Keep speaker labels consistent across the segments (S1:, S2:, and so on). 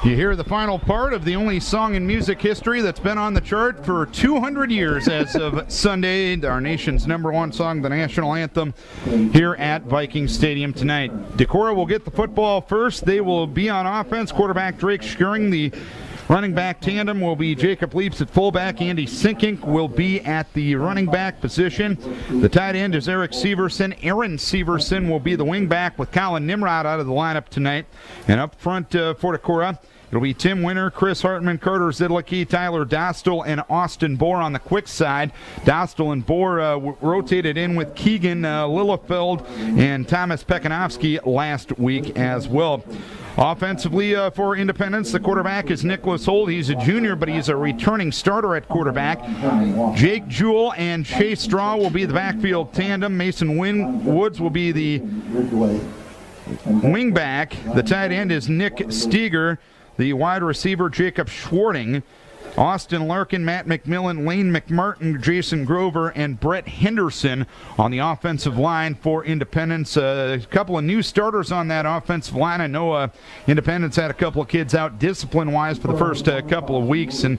S1: You hear the final part of the only song in music history that's been on the chart for 200 years as of Sunday, our nation's #1 song, the national anthem, here at Viking Stadium tonight. Decorah will get the football first. They will be on offense. Quarterback Drake Schuring, the running back tandem will be Jacob Leaps at fullback. Andy Sinkink will be at the running back position. The tight end is Eric Severson. Aaron Severson will be the wing back with Colin Nimrod out of the lineup tonight. And up front for Decorah, it'll be Tim Winter, Chris Hartman, Carter Zidlicki, Tyler Dostal, and Austin Bohr on the quick side. Dostal and Bohr rotated in with Keegan Lillefeld and Thomas Pekanowski last week as well. Offensively for Independence, the quarterback is Nicholas Holt. He's a junior, but he's a returning starter at quarterback. Jake Jewell and Chase Straw will be the backfield tandem. Mason Woods will be the wingback. The tight end is Nick Steger. The wide receiver, Jacob Schwarting. Austin Larkin, Matt McMillan, Lane McMartin, Jason Grover, and Brett Henderson on the offensive line for Independence. A couple of new starters on that offensive line. I know Independence had a couple of kids out discipline-wise for the first couple of weeks, and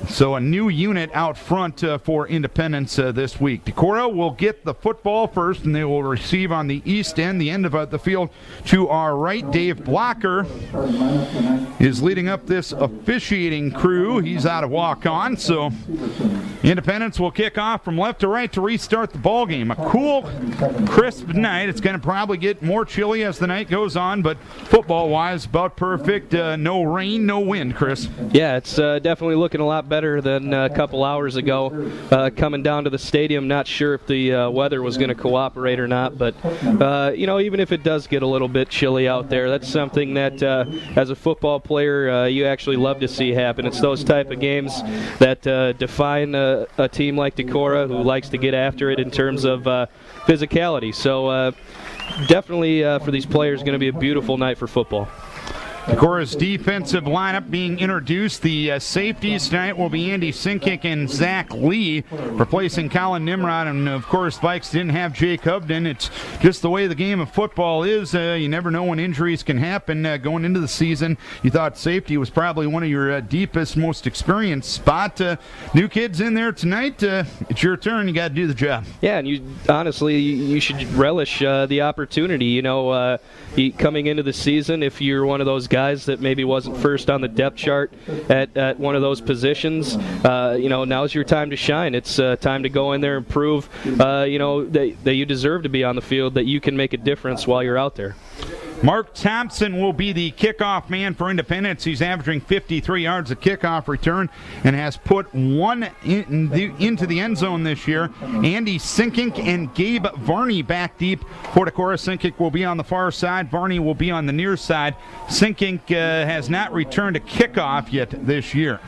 S1: so a new unit out front for Independence this week. Decorah will get the football first, and they will receive on the east end, the end of the field to our right. Dave Blocker is leading up this officiating crew. He's out of walk-on, so Independence will kick off from left to right to restart the ball game. A cool, crisp night. It's going to probably get more chilly as the night goes on, but football-wise, about perfect. No rain, no wind, Chris.
S2: Yeah, it's definitely looking a lot better than a couple hours ago. Coming down to the stadium, not sure if the weather was going to cooperate or not, but even if it does get a little bit chilly out there, that's something that as a football player you actually love to see happen. It's those type of games that define a team like Decorah, who likes to get after it in terms of physicality. So definitely for these players going to be a beautiful night for football.
S1: Decorah's defensive lineup being introduced. The safeties tonight will be Andy Sinkink and Zach Lee, replacing Colin Nimrod. And, of course, Vikes didn't have Jake Hubden. It's just the way the game of football is. You never know when injuries can happen. Going into the season, you thought safety was probably one of your deepest, most experienced spot. New kids in there tonight. It's your turn. You got to do the job.
S2: Yeah, and you should relish the opportunity. Coming into the season, if you're one of those guys that maybe wasn't first on the depth chart at one of those positions, now's your time to shine. It's time to go in there and prove, that you deserve to be on the field, that you can make a difference while you're out there.
S1: Mark Thompson will be the kickoff man for Independence. He's averaging 53 yards a kickoff return and has put one into the end zone this year. Andy Sinkink and Gabe Varney back deep for Decorah. Sinkink will be on the far side. Varney will be on the near side. Sinkink has not returned a kickoff yet this year.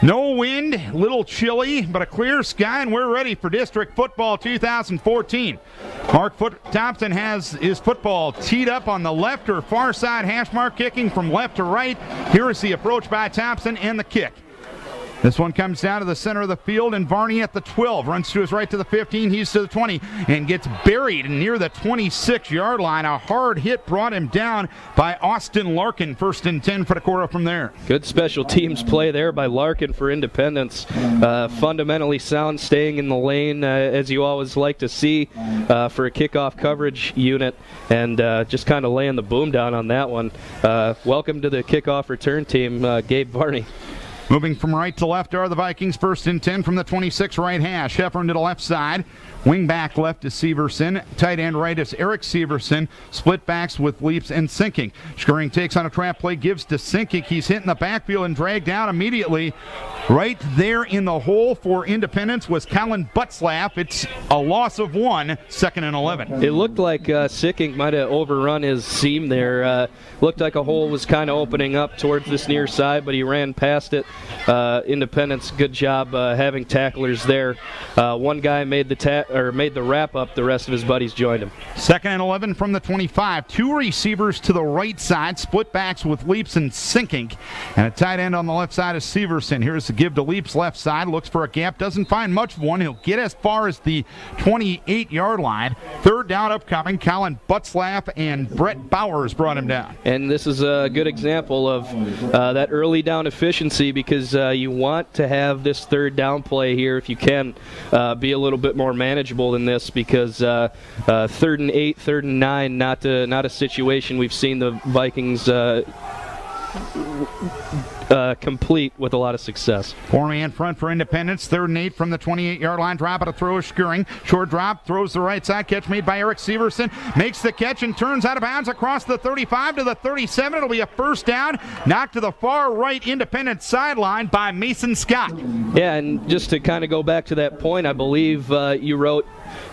S1: No wind, little chilly, but a clear sky, and we're ready for District Football 2014. Mark Thompson has his football teed up on the left or far side hash mark, kicking from left to right. Here is the approach by Thompson and the kick. This one comes down to the center of the field, and Varney at the 12. Runs to his right to the 15. He's to the 20 and gets buried near the 26-yard line. A hard hit brought him down by Austin Larkin. 1st and 10 for Decorah from there.
S2: Good special teams play there by Larkin for Independence. Fundamentally sound, staying in the lane, as you always like to see for a kickoff coverage unit, and just kind of laying the boom down on that one. Welcome to the kickoff return team, Gabe Varney.
S1: Moving from right to left are the Vikings. 1st and 10 from the 26 right hash. Heffern to the left side. Wing back left is Severson. Tight end right is Eric Severson. Split backs with Leaps and Sinkink. Schuring takes on a trap play, gives to Sinkink. He's hit in the backfield and dragged out immediately. Right there in the hole for Independence was Colin Butzlaff. It's a loss of 1, 2nd and 11.
S2: It looked like Sinkink might have overrun his seam there. Looked like a hole was kind of opening up towards this near side, but he ran past it Independence, good job having tacklers there. One guy made the wrap up. The rest of his buddies joined him.
S1: 2nd and 11 from the 25. 2 receivers to the right side, split backs with Leaps and Sinking, and a tight end on the left side is Severson. Here's the give to Leaps, left side, looks for a gap, doesn't find much of one. He'll get as far as the 28-yard line. 3rd down upcoming. Colin Butzlaff and Brett Bowers brought him down.
S2: And this is a good example of that early down efficiency, because you want to have this 3rd down play here, if you can, be a little bit more manageable than this, because 3rd and 8, 3rd and 9, not a situation we've seen the Vikings complete with a lot of success.
S1: 4-man front for Independence. 3rd and 8 from the 28-yard line. Drop at a throw is Skuring. Short drop, throws the right side. Catch made by Eric Severson. Makes the catch and turns out of bounds across the 35 to the 37. It'll be a 1st down. Knocked to the far right Independence sideline by Mason Scott.
S2: Yeah, and just to kind of go back to that point, I believe you wrote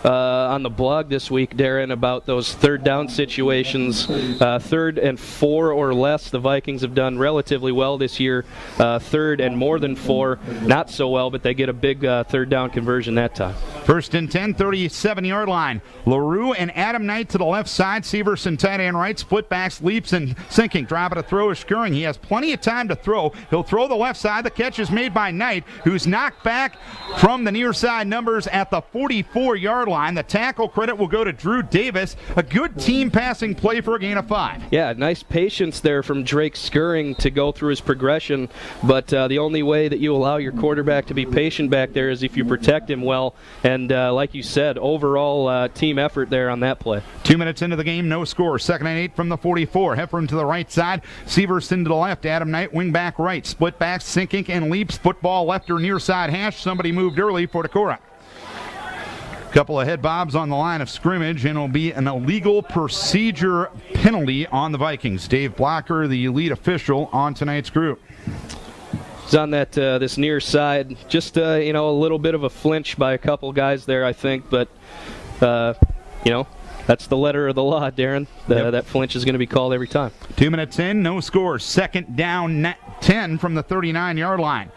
S2: on the blog this week, Darren, about those 3rd down situations. 3rd and 4 or less, the Vikings have done relatively well this year. 3rd and more than 4, not so well, but they get a big 3rd down conversion that time.
S1: 1st and 10, 37-yard line. LaRue and Adam Knight to the left side. Severson tight end right. Split backs, Leaps and Sinking. Drop at a throw is Skuring. He has plenty of time to throw. He'll throw the left side. The catch is made by Knight, who's knocked back from the near side numbers at the 44-yard line. The tackle credit will go to Drew Davis. A good team passing play for a gain of 5.
S2: Yeah, nice patience there from Drake Skuring to go through his progression, but the only way that you allow your quarterback to be patient back there is if you protect him well, and like you said, overall team effort there on that play.
S1: 2 minutes into the game, no score. 2nd and 8 from the 44. Heffern to the right side, Severson to the left. Adam Knight wing back right. Split backs, Sinking and Leaps. Football left or near side hash. Somebody moved early for Decorah. Couple of head bobs on the line of scrimmage, and it'll be an illegal procedure penalty on the Vikings. Dave Blocker, the lead official on tonight's group.
S2: He's on that this near side. Just a little bit of a flinch by a couple guys there, I think, but that's the letter of the law, Darren. That flinch is going to be called every time. 2
S1: minutes in, no score. 2nd down, 10 from the 39-yard line.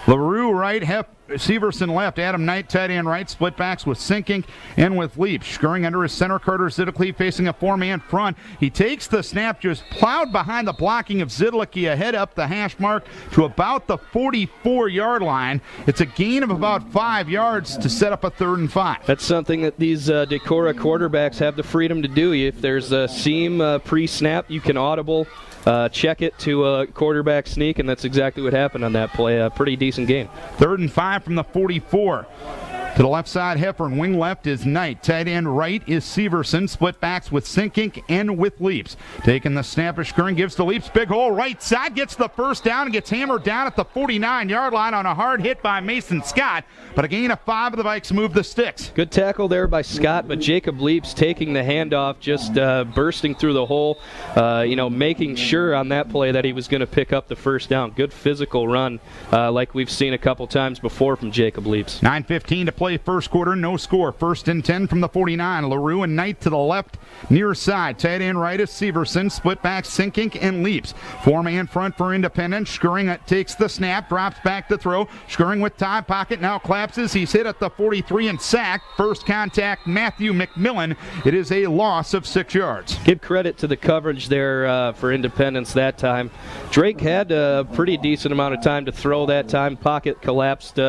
S1: LaRue right, Severson left, Adam Knight tight end right, split backs with Sinking and with Leap. Skuring under his center, Carter Zidlicki facing a 4-man front. He takes the snap, just plowed behind the blocking of Zidlicki, ahead up the hash mark to about the 44-yard line. It's a gain of about 5 yards to set up a 3rd and 5.
S2: That's something that these Decorah quarterbacks have the freedom to do. If there's a seam pre-snap, you can audible. Check it to a quarterback sneak, and that's exactly what happened on that play. A pretty decent game.
S1: 3rd and 5 from the 44. To the left side, Heffern. Wing left is Knight. Tight end right is Severson. Split backs with Sinking and with Leaps. Taking the snap of Skuring, gives to Leaps. Big hole right side. Gets the 1st down and gets hammered down at the 49-yard line on a hard hit by Mason Scott. But a gain of 5 of the Vikes move the sticks.
S2: Good tackle there by Scott, but Jacob Leaps taking the handoff, just bursting through the hole, making sure on that play that he was going to pick up the 1st down. Good physical run like we've seen a couple times before from Jacob Leaps.
S1: 9:15 to play first quarter, no score. 1st and 10 from the 49. LaRue and Knight to the left, near side. Tight end right is Severson. Split back, Sinking and Leaps. 4-man front for Independence. Skuring takes the snap, drops back to throw. Skuring with tie pocket, now collapses. He's hit at the 43 and sacked. First contact, Matthew McMillan. It is a loss of 6 yards.
S2: Give credit to the coverage there for Independence that time. Drake had a pretty decent amount of time to throw that time. Pocket collapsed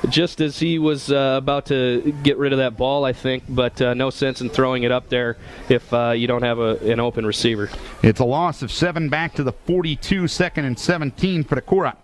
S2: just as he was about to get rid of that ball, I think, but no sense in throwing it up there if you don't have an open receiver.
S1: It's a loss of 7 back to the 42, 2nd and 17 for Decorah.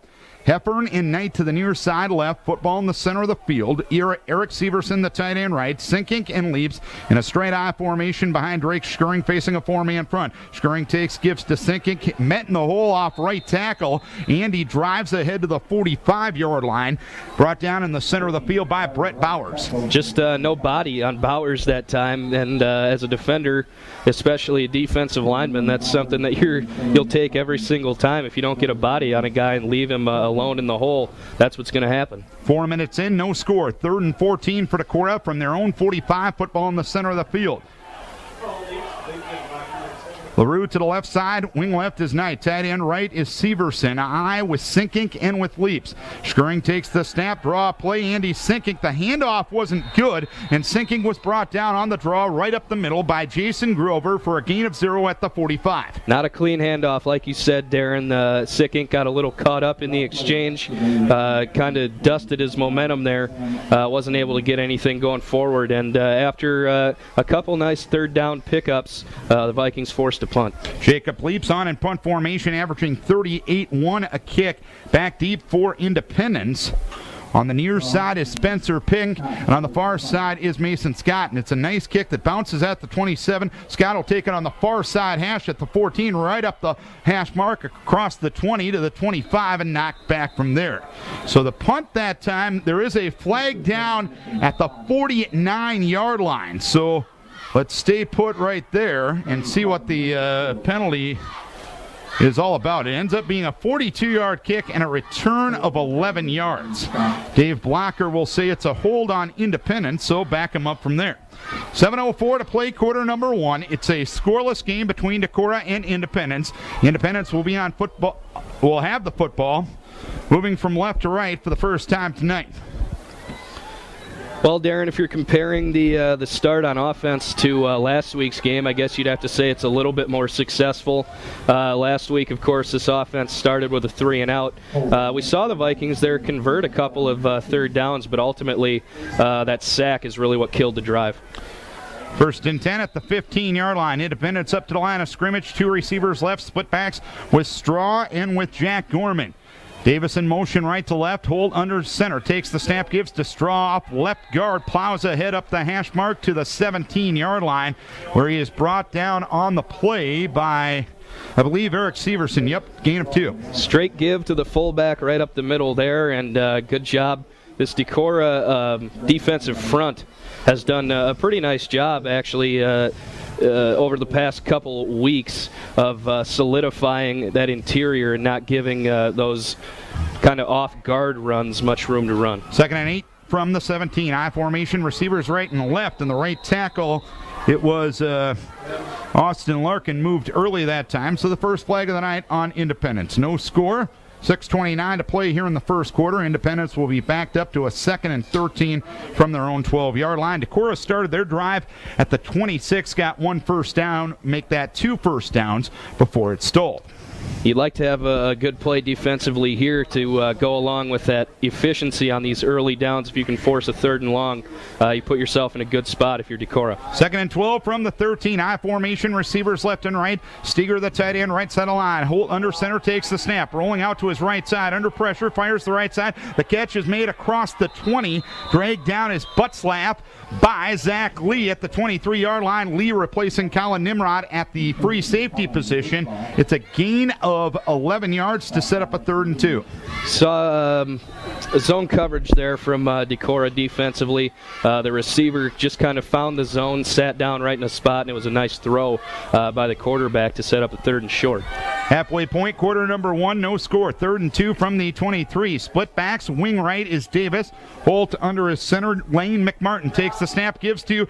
S1: Heffern and Knight to the near side left. Football in the center of the field. Eric Severson, the tight end right. Sinking and Leaps in a straight eye formation behind Drake Skuring facing a 4-man front. Skuring gives to Sinking. Met in the hole off right tackle. And he drives ahead to the 45-yard line. Brought down in the center of the field by Brett Bowers.
S2: Just no body on Bowers that time. And as a defender, especially a defensive lineman, that's something that you'll take every single time. If you don't get a body on a guy and leave him alone in the hole, that's what's going to happen.
S1: 4 minutes in, no score. 3rd and 14 for Decorah from their own 45. Football in the center of the field. LaRue to the left side. Wing left is Knight. Tight end right is Severson. I with Sinkink and with Leaps. Schering takes the snap. Draw play. Andy Sinkink. The handoff wasn't good, and Sinkink was brought down on the draw right up the middle by Jason Grover for a gain of 0 at the 45.
S2: Not a clean handoff, like you said, Darren. Sinkink got a little caught up in the exchange. Kind of dusted his momentum there. Wasn't able to get anything going forward, and after a couple nice third down pickups, the Vikings forced a punt.
S1: Jacob Leaps on in punt formation, averaging 38-1 a kick. Back deep for Independence. On the near side is Spencer Pink, and on the far side is Mason Scott. And it's a nice kick that bounces at the 27. Scott will take it on the far side hash at the 14, right up the hash mark, across the 20 to the 25, and knocked back from there. So the punt that time, there is a flag down at the 49-yard line. So let's stay put right there and see what the penalty is all about. It ends up being a 42-yard kick and a return of 11 yards. Dave Blocker will say it's a hold on Independence, so back him up from there. 7:04 to play quarter number 1. It's a scoreless game between Decorah and Independence. Independence will be on football. Will have the football, moving from left to right for the first time tonight.
S2: Well, Darren, if you're comparing the start on offense to last week's game, I guess you'd have to say it's a little bit more successful. Last week, of course, this offense started with a 3-and-out. We saw the Vikings there convert a couple of third downs, but ultimately that sack is really what killed the drive.
S1: 1st and 10 at the 15-yard line. Independence up to the line of scrimmage. 2 receivers left, split backs with Straw and with Jack Gorman. Davis in motion right to left, hold under center, takes the snap, gives to Straw up left guard, plows ahead up the hash mark to the 17-yard line, where he is brought down on the play by, I believe, Eric Severson. Yep, gain of 2.
S2: Straight give to the fullback right up the middle there, and good job. This Decorah defensive front has done a pretty nice job, actually, over the past couple weeks of solidifying that interior and not giving those kind of off-guard runs much room to run.
S1: 2nd and 8 from the 17. I formation, receivers right and left, and the right tackle, it was Austin Larkin moved early that time, so the first flag of the night on Independence. No score. 6:29 to play here in the first quarter. Independence will be backed up to a 2nd and 13 from their own 12-yard line. Decorah started their drive at the 26, got 1 first down, make that 2 first downs before it stalled.
S2: You'd like to have a good play defensively here to go along with that efficiency on these early downs. If you can force a 3rd and long, you put yourself in a good spot if you're Decorah.
S1: 2nd and 12 from the 13. I formation, receivers left and right. Steger, the tight end, right side of the line. Holt under center, takes the snap. Rolling out to his right side, under pressure, fires the right side. The catch is made across the 20. Dragged down his butt slap by Zach Lee at the 23-yard line. Lee replacing Colin Nimrod at the free safety position. It's a gain of 11 yards to set up a 3rd and 2.
S2: Saw zone coverage there from Decorah defensively. The receiver just kind of found the zone, sat down right in the spot, and it was a nice throw by the quarterback to set up a 3rd and short.
S1: Halfway point, quarter number 1, no score. 3rd and 2 from the 23. Split backs, wing right is Davis. Holt under his center lane. McMartin takes the snap, gives to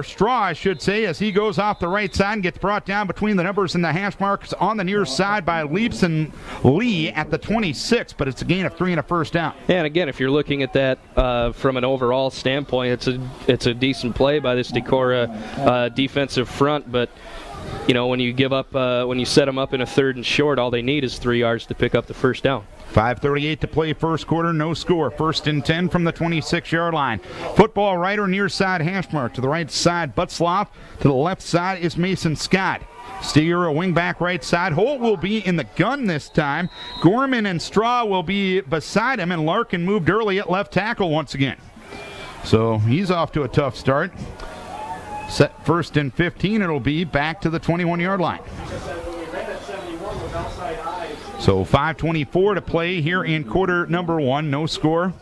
S1: Straw, I should say, as he goes off the right side and gets brought down between the numbers and the hash marks on the near side by Leaps and Lee at the 26, but it's a gain of 3 and a first down.
S2: Yeah, and again, if you're looking at that from an overall standpoint, it's a decent play by this Decorah defensive front, but you know, when you give up, when you set them up in a 3rd and short, all they need is 3 yards to pick up the first down.
S1: 5:38 to play first quarter, no score. 1st and 10 from the 26-yard line. Football right or near side hash mark. To the right side, Butzloff. To the left side is Mason Scott. Steger, a wing back right side. Holt will be in the gun this time. Gorman and Straw will be beside him, and Larkin moved early at left tackle once again. So he's off to a tough start. Set 1st and 15, it'll be back to the 21-yard line. So 5:24 to play here in quarter number 1, no score.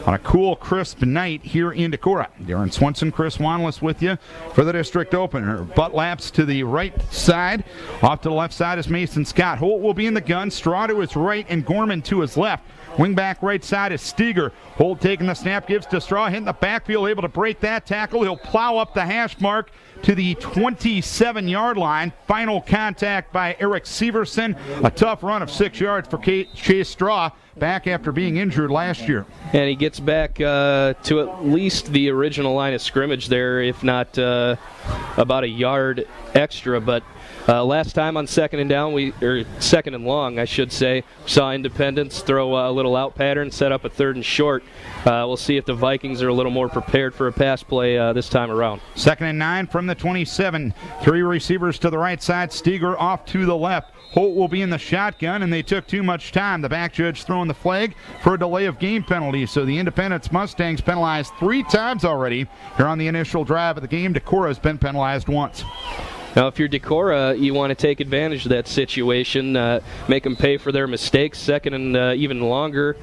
S1: on a cool, crisp night here in Decorah. Darren Swenson, Chris Wanless with you for the district opener. Butt laps to the right side. Off to the left side is Mason Scott. Holt will be in the gun. Straw to his right and Gorman to his left. Wingback right side is Steger. Holt taking the snap, gives to Straw, hitting the backfield, able to break that tackle. He'll plow up the hash mark to the 27-yard line. Final contact by Eric Severson. A tough run of 6 yards for Chase Straw, back after being injured last year.
S2: And he gets back to at least the original line of scrimmage there, if not about a yard extra. But last time on second and long, I should say, we saw Independence throw a little out pattern, set up a 3rd and short. We'll see if the Vikings are a little more prepared for a pass play this time around.
S1: 2nd and 9 from the 27. 3 receivers to the right side. Steger off to the left. Holt will be in the shotgun, and they took too much time. The back judge throwing the flag for a delay of game penalty. So the Independence Mustangs penalized 3 times already here on the initial drive of the game. Decorah has been penalized once.
S2: Now, if you're Decorah, you want to take advantage of that situation, make them pay for their mistakes. 2nd and even longer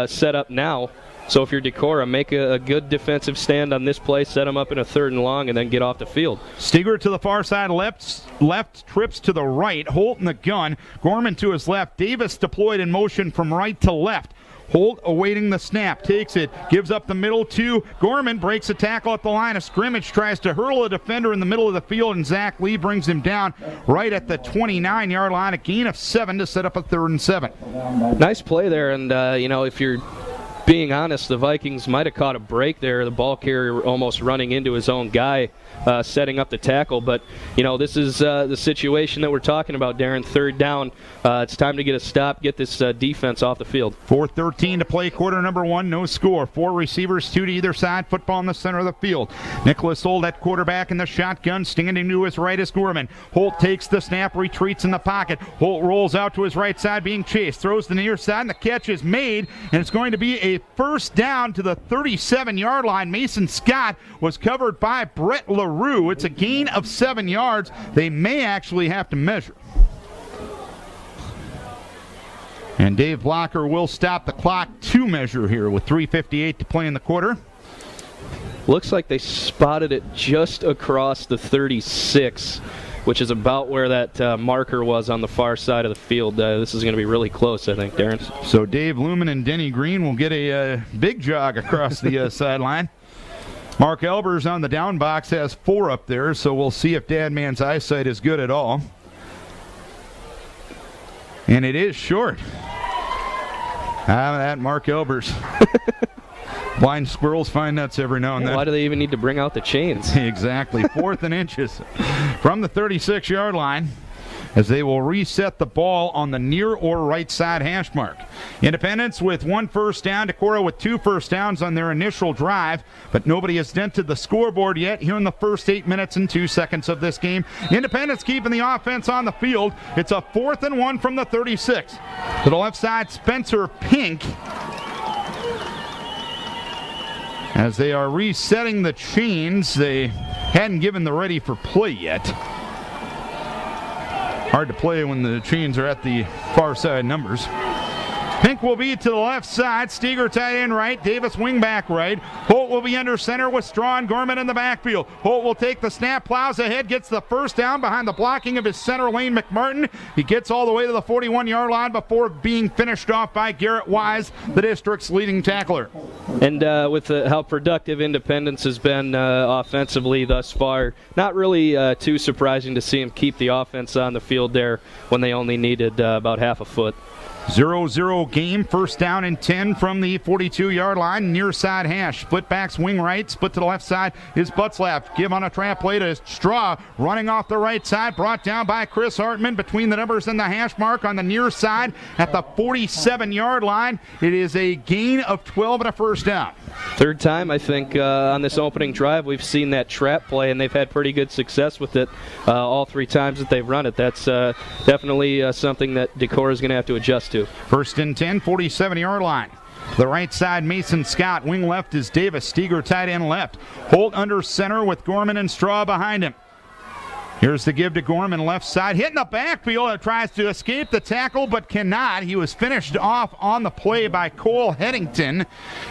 S2: set up now. So if you're Decorah, make a good defensive stand on this play, set them up in a 3rd and long, and then get off the field.
S1: Steger to the far side, left trips to the right. Holt in the gun. Gorman to his left. Davis deployed in motion from right to left. Holt awaiting the snap, takes it, gives up the middle to Gorman, breaks a tackle at the line of scrimmage, tries to hurl a defender in the middle of the field, and Zach Lee brings him down right at the 29-yard line. A gain of 7 to set up a 3rd and 7.
S2: Nice play there, and if you're being honest, the Vikings might have caught a break there. The ball carrier almost running into his own guy, setting up the tackle. But, this is the situation that we're talking about, Darren. 3rd down. It's time to get a stop, get this defense off the field.
S1: 4:13 to play, quarter number 1, no score. 4 receivers, 2 to either side, football in the center of the field. Nicholas Holt at quarterback in the shotgun, standing to his right is Gorman. Holt takes the snap, retreats in the pocket. Holt rolls out to his right side, being chased, throws to the near side, and the catch is made, and it's going to be a first down to the 37-yard line. Mason Scott was covered by Brett LaRue. It's a gain of 7 yards. They may actually have to measure. And Dave Blocker will stop the clock to measure here with 3:58 to play in the quarter.
S2: Looks like they spotted it just across the 36, which is about where that marker was on the far side of the field. This is going to be really close, I think, Darren.
S1: So Dave Lumen and Denny Green will get a big jog across the sideline. Mark Elbers on the down box has 4 up there, so we'll see if Dadman's eyesight is good at all. And it is short. That Mark Elbers. Blind squirrels find nuts every now and then.
S2: Why do they even need to bring out the chains?
S1: Exactly. 4th and inches from the 36-yard line, as they will reset the ball on the near or right side hash mark. Independence with 1 first down. Decorah with 2 first downs on their initial drive, but nobody has dented the scoreboard yet here in the first 8 minutes and 2 seconds of this game. Independence keeping the offense on the field. It's a 4th and 1 from the 36. To the left side, Spencer Pink, as they are resetting the chains. They hadn't given the ready for play yet. Hard to play when the chains are at the far side numbers. Pink will be to the left side. Steger tight end right. Davis wing back right. Holt will be under center with Straw and Gorman in the backfield. Holt will take the snap, plows ahead, gets the first down behind the blocking of his center lane, McMartin. He gets all the way to the 41-yard line before being finished off by Garrett Wise, the district's leading tackler.
S2: And with how productive Independence has been offensively thus far, not really too surprising to see him keep the offense on the field there when they only needed about half a foot.
S1: 0-0 game, first down and 10 from the 42-yard line, near side hash. Split backs, wing right, split to the left side is Butzlaff. Give on a trap play to Straw, running off the right side, brought down by Chris Hartman between the numbers and the hash mark on the near side at the 47-yard line. It is a gain of 12 and a first down.
S2: 3rd time, I think, on this opening drive, we've seen that trap play, and they've had pretty good success with it all 3 times that they've run it. That's definitely something that Decorah is going to have to adjust to.
S1: First and 10, 47-yard line. The right side, Mason Scott. Wing left is Davis. Steger tight end left. Holt under center with Gorman and Straw behind him. Here's the give to Gorman, left side, hitting the backfield, tries to escape the tackle, but cannot. He was finished off on the play by Cole Headington.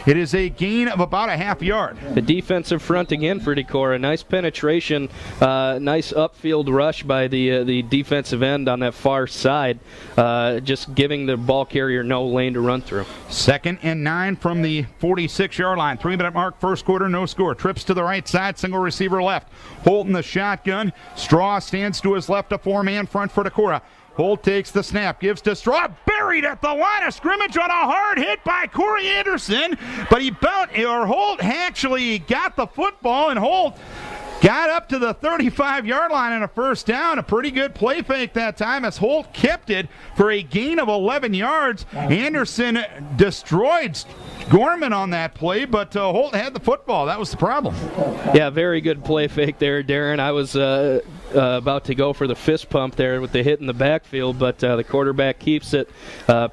S1: It is a gain of about a half yard.
S2: The defensive front again for Decorah. Nice penetration, nice upfield rush by the defensive end on that far side, just giving the ball carrier no lane to run through.
S1: 2nd and 9 from the 46-yard line. 3-minute mark, first quarter, no score. Trips to the right side, single receiver left. Holt in the shotgun. Straw stands to his left, a 4-man front for Decorah. Holt takes the snap, gives to Straw, buried at the line of scrimmage on a hard hit by Corey Anderson, but Holt actually got the football, and Holt got up to the 35-yard line and a first down. A pretty good play fake that time as Holt kept it for a gain of 11 yards. Anderson destroyed Gorman on that play, but Holt had the football. That was the problem.
S2: Yeah, very good play fake there, Darren. I was about to go for the fist pump there with the hit in the backfield, but the quarterback keeps it,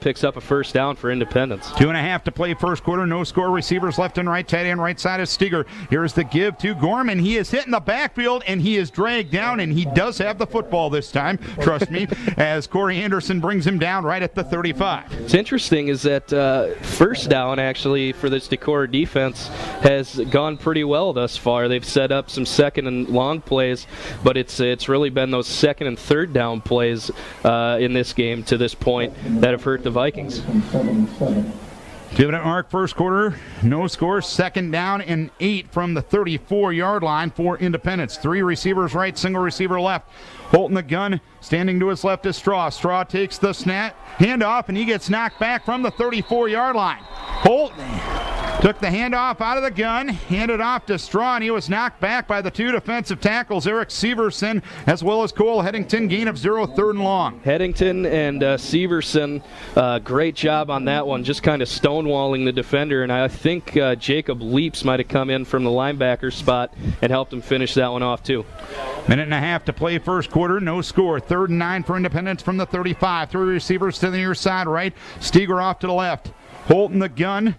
S2: picks up a first down for Independence.
S1: 2.5 to play first quarter, no score. Receivers left and right, tight end right side is Steger. Here's the give to Gorman. He is hit in the backfield, and he is dragged down, and he does have the football this time, trust me, as Corey Anderson brings him down right at the 35.
S2: What's interesting is that first down, actually, for this Decorah defense has gone pretty well thus far. They've set up some second and long plays, but it's really been those second and third down plays in this game to this point that have hurt the Vikings.
S1: 2-minute mark, first quarter, no score. 2nd down and 8 from the 34-yard line for Independence. 3 receivers right, single receiver left. Holt in the gun, standing to his left is Straw. Straw takes the snap, handoff, and he gets knocked back from the 34-yard line. Holt took the handoff out of the gun, handed off to Straw, and he was knocked back by the 2 defensive tackles, Eric Severson as well as Cole Headington. Gain of 0, 3rd and long.
S2: Headington and Severson, great job on that one, just kind of stonewalling the defender, and I think Jacob Leaps might have come in from the linebacker spot and helped him finish that one off too.
S1: 1.5 to play first quarter, no score. 3rd and 9 for Independence from the 35. 3 receivers to the near side right, Steger off to the left. Holt in the gun,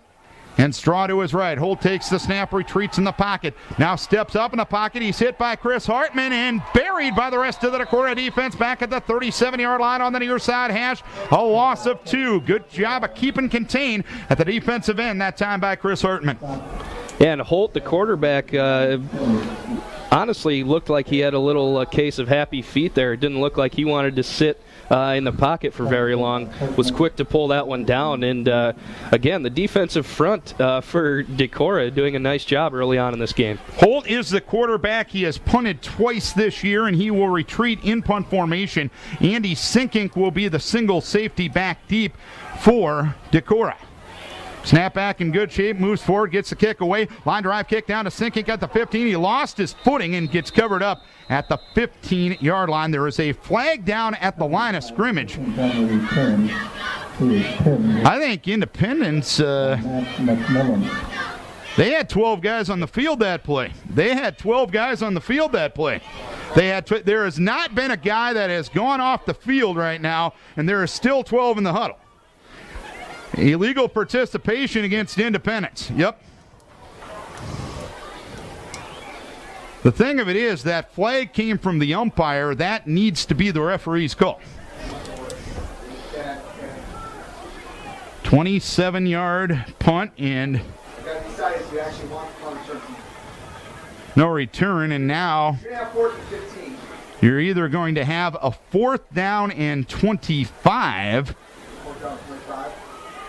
S1: and Straw to his right. Holt takes the snap, retreats in the pocket. Now steps up in the pocket. He's hit by Chris Hartman and buried by the rest of the Decorah defense back at the 37-yard line on the near side hash. A loss of 2. Good job of keeping contained at the defensive end, that time by Chris Hartman.
S2: Yeah, and Holt, the quarterback, honestly looked like he had a little case of happy feet there. It didn't look like he wanted to sit in the pocket for very long. Was quick to pull that one down. And again, the defensive front for Decorah doing a nice job early on in this game.
S1: Holt is the quarterback. He has punted twice this year, and he will retreat in punt formation. Andy Sinkink will be the single safety back deep for Decorah. Snap back in good shape, moves forward, gets the kick away. Line drive kick down to Sinkink at the 15. He lost his footing and gets covered up at the 15-yard line. There is a flag down at the line of scrimmage. I think Independence, they had 12 guys on the field that play. There has not been a guy that has gone off the field right now, and there is still 12 in the huddle. Illegal participation against Independence. Yep. The thing of it is that flag came from the umpire. That needs to be the referee's call. 27-yard punt and no return, and now you're either going to have a 4th down and 25.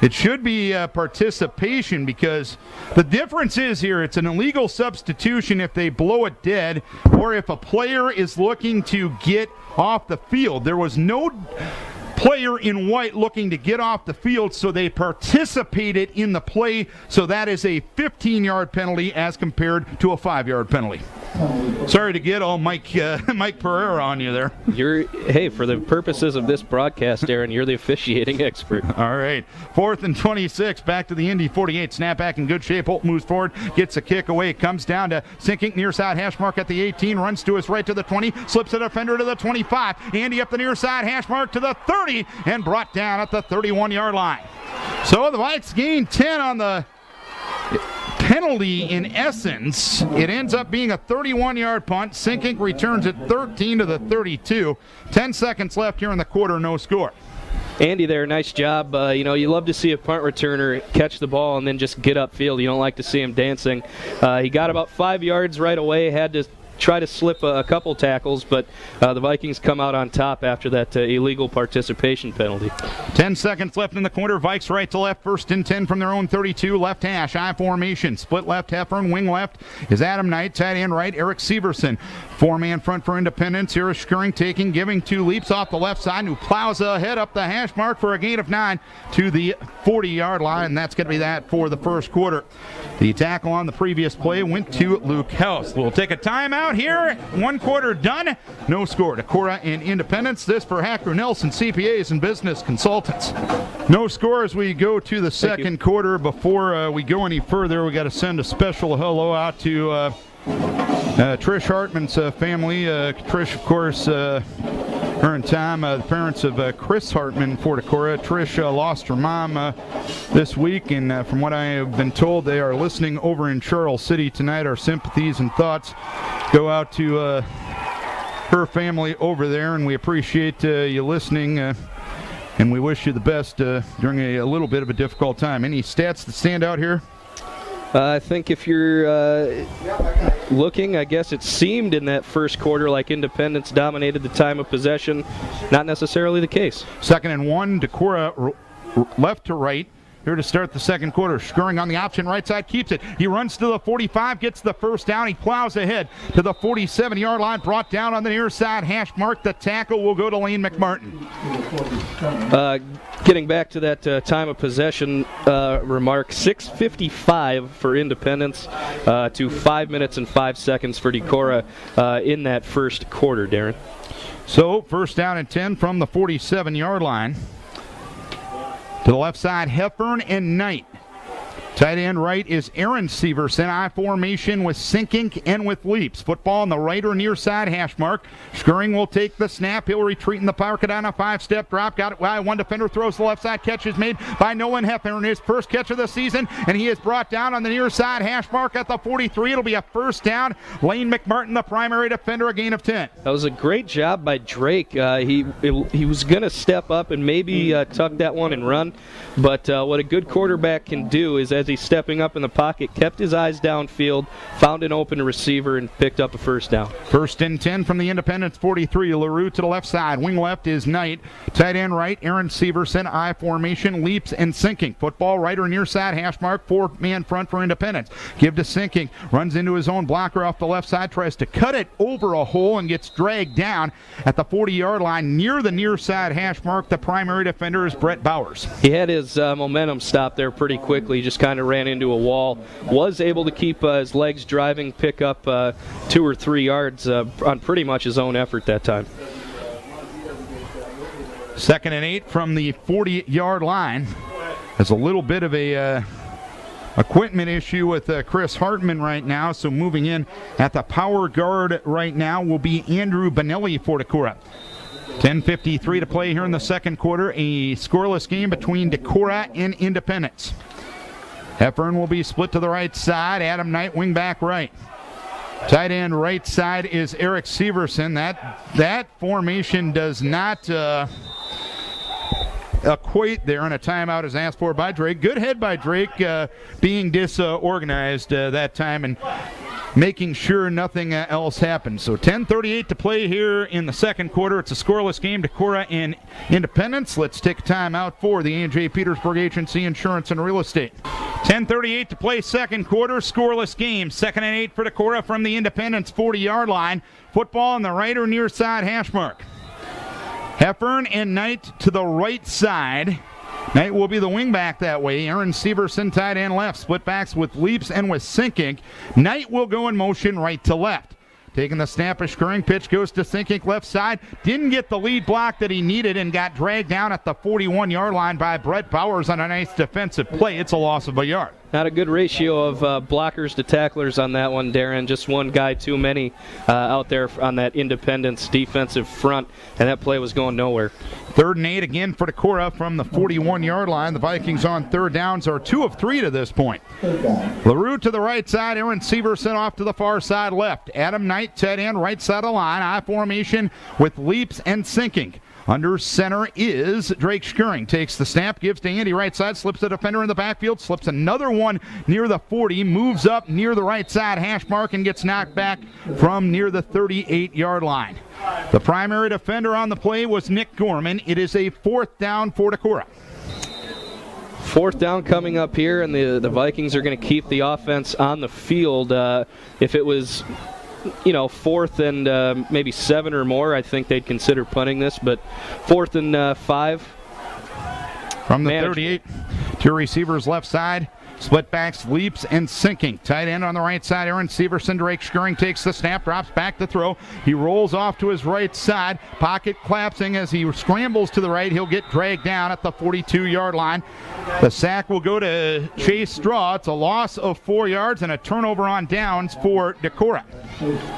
S1: It should be participation, because the difference is here it's an illegal substitution if they blow it dead or if a player is looking to get off the field. There was no player in white looking to get off the field, so they participated in the play. So that is a 15-yard penalty as compared to a 5-yard penalty. Sorry to get all Mike Pereira on you there.
S2: Hey, for the purposes of this broadcast, Aaron, you're the officiating expert.
S1: All right. 4th and 26, back to the Indy 48. Snap back in good shape. Holt moves forward, gets a kick away. Comes down to Sinkink, near side hash mark at the 18. Runs to his right to the 20. Slips a defender to the 25. Andy up the near side hash mark to the 30 and brought down at the 31-yard line. So the Vikes gain 10 on the penalty in essence. It ends up being a 31-yard punt. Sinkink returns it 13 to the 32. 10 seconds left here in the quarter, no score.
S2: Andy there, nice job. You love to see a punt returner catch the ball and then just get upfield. You don't like to see him dancing. He got about 5 yards right away, had to try to slip a couple tackles, but the Vikings come out on top after that illegal participation penalty.
S1: 10 seconds left in the quarter. Vikes right to left, 1st and 10 from their own 32. Left hash, I formation. Split left, Heffern. Wing left is Adam Knight. Tight end right, Eric Severson. 4-man front for Independence. Here is Skirring taking, giving 2 leaps off the left side, who plows ahead up the hash mark for a gain of 9 to the 40-yard line, and that's going to be that for the first quarter. The tackle on the previous play went to Luke House. We'll take a timeout here. 1 quarter done. No score. Decorah and Independence. This for Hacker Nelson CPAs and Business Consultants. No score as we go to the second quarter. Before we go any further, we got to send a special hello out to Trish Hartman's family. Trish, of course, her and Tom, the parents of Chris Hartman for Decorah. Trish lost her mom this week, and from what I have been told, they are listening over in Charles City tonight. Our sympathies and thoughts go out to her family over there, and we appreciate you listening, and we wish you the best during a little bit of a difficult time. Any stats that stand out here?
S2: I think if you're looking, I guess it seemed in that first quarter like Independence dominated the time of possession. Not necessarily the case.
S1: 2nd and 1, Decorah left to right. Here to start the second quarter. Skirring on the option right side, keeps it. He runs to the 45, gets the first down. He plows ahead to the 47-yard line, brought down on the near side hash mark. The tackle will go to Lane McMartin.
S2: Getting back to that time of possession remark, 6:55 for Independence to 5 minutes and 5 seconds for Decorah in that first quarter, Darren.
S1: So, first down and 10 from the 47-yard line. To the left side, Heffern and Knight. Tight end right is Aaron Severson. I formation with Sinkink and with leaps. Football on the right or near side hash mark. Skirring will take the snap. He'll retreat in the pocket on a 5-step drop. Got it by one defender. Throws the left side. Catch is made by Nolan Heffern. His first catch of the season. And he is brought down on the near side hash mark at the 43. It'll be a first down. Lane McMartin, the primary defender, a gain of 10.
S2: That was a great job by Drake. He was going to step up and maybe tuck that one and run. But what a good quarterback can do is, as he's stepping up in the pocket, kept his eyes downfield, found an open receiver, and picked up a first down. 1st and 10 from the Independence 43.
S1: LaRue to the left side. Wing left is Knight. Tight end right, Aaron Severson. I formation, leaps and Sinkink. Football right or near side hash mark. 4-man front for Independence. Give to Sinkink. Runs into his own blocker off the left side. Tries to cut it over a hole and gets dragged down at the 40-yard line near the near side hash mark. The primary defender is Brett Bowers.
S2: He had his momentum stopped there pretty quickly. Just kind of ran into a wall. Was able to keep his legs driving, pick up 2 or 3 yards on pretty much his own effort that time.
S1: 2nd and 8 from the 40-yard line. There's a little bit of a equipment issue with Chris Hartman right now, so moving in at the power guard right now will be Andrew Benelli for Decorah. 10:53 to play here in the second quarter. A scoreless game between Decorah and Independence. Heffern will be split to the right side. Adam Knight, wing back right. Tight end right side is Eric Severson. That formation does not equate there, and a timeout is asked for by Drake. Good head by Drake, being disorganized that time and making sure nothing else happens. So 10:38 to play here in the second quarter. It's a scoreless game, Decorah and Independence. Let's take a timeout for the A&J Petersburg Agency Insurance and Real Estate. 10:38 to play second quarter, scoreless game. 2nd and 8 for Decorah from the Independence 40-yard line. Football on the right or near side hash mark. Heffern and Knight to the right side. Knight will be the wingback that way. Aaron Severson, tight end left. Split backs with leaps and with Sinkink. Knight will go in motion right to left. Taking the snap, a Skirring pitch goes to Sinkink left side. Didn't get the lead block that he needed and got dragged down at the 41-yard line by Brett Bowers on a nice defensive play. It's a loss of a yard.
S2: Not a good ratio of blockers to tacklers on that one, Darren. Just one guy too many out there on that Independence defensive front, and that play was going nowhere.
S1: 3rd and 8 again for Decorah from the 41-yard line. The Vikings on 3rd downs are 2 of 3 to this point. LaRue to the right side. Aaron Severson off to the far side left. Adam Knight, tight end, right side of the line. I formation with leaps and sinking. Under center is Drake Schuring. Takes the snap, gives to Andy right side, slips the defender in the backfield, slips another one near the 40, moves up near the right side hash mark and gets knocked back from near the 38-yard line. The primary defender on the play was Nick Gorman. It is a 4th down for Decorah.
S2: 4th down coming up here, and the Vikings are going to keep the offense on the field. If it was 4th and maybe 7 or more, I think they'd consider punting this, but 4th and 5.
S1: From the 38, 2 receivers left side. Split backs, leaps, and sinking. Tight end on the right side, Aaron Severson. Drake Schuring takes the snap, drops back to throw. He rolls off to his right side. Pocket collapsing as he scrambles to the right. He'll get dragged down at the 42-yard line. The sack will go to Chase Straw. It's a loss of 4 yards and a turnover on downs for Decorah.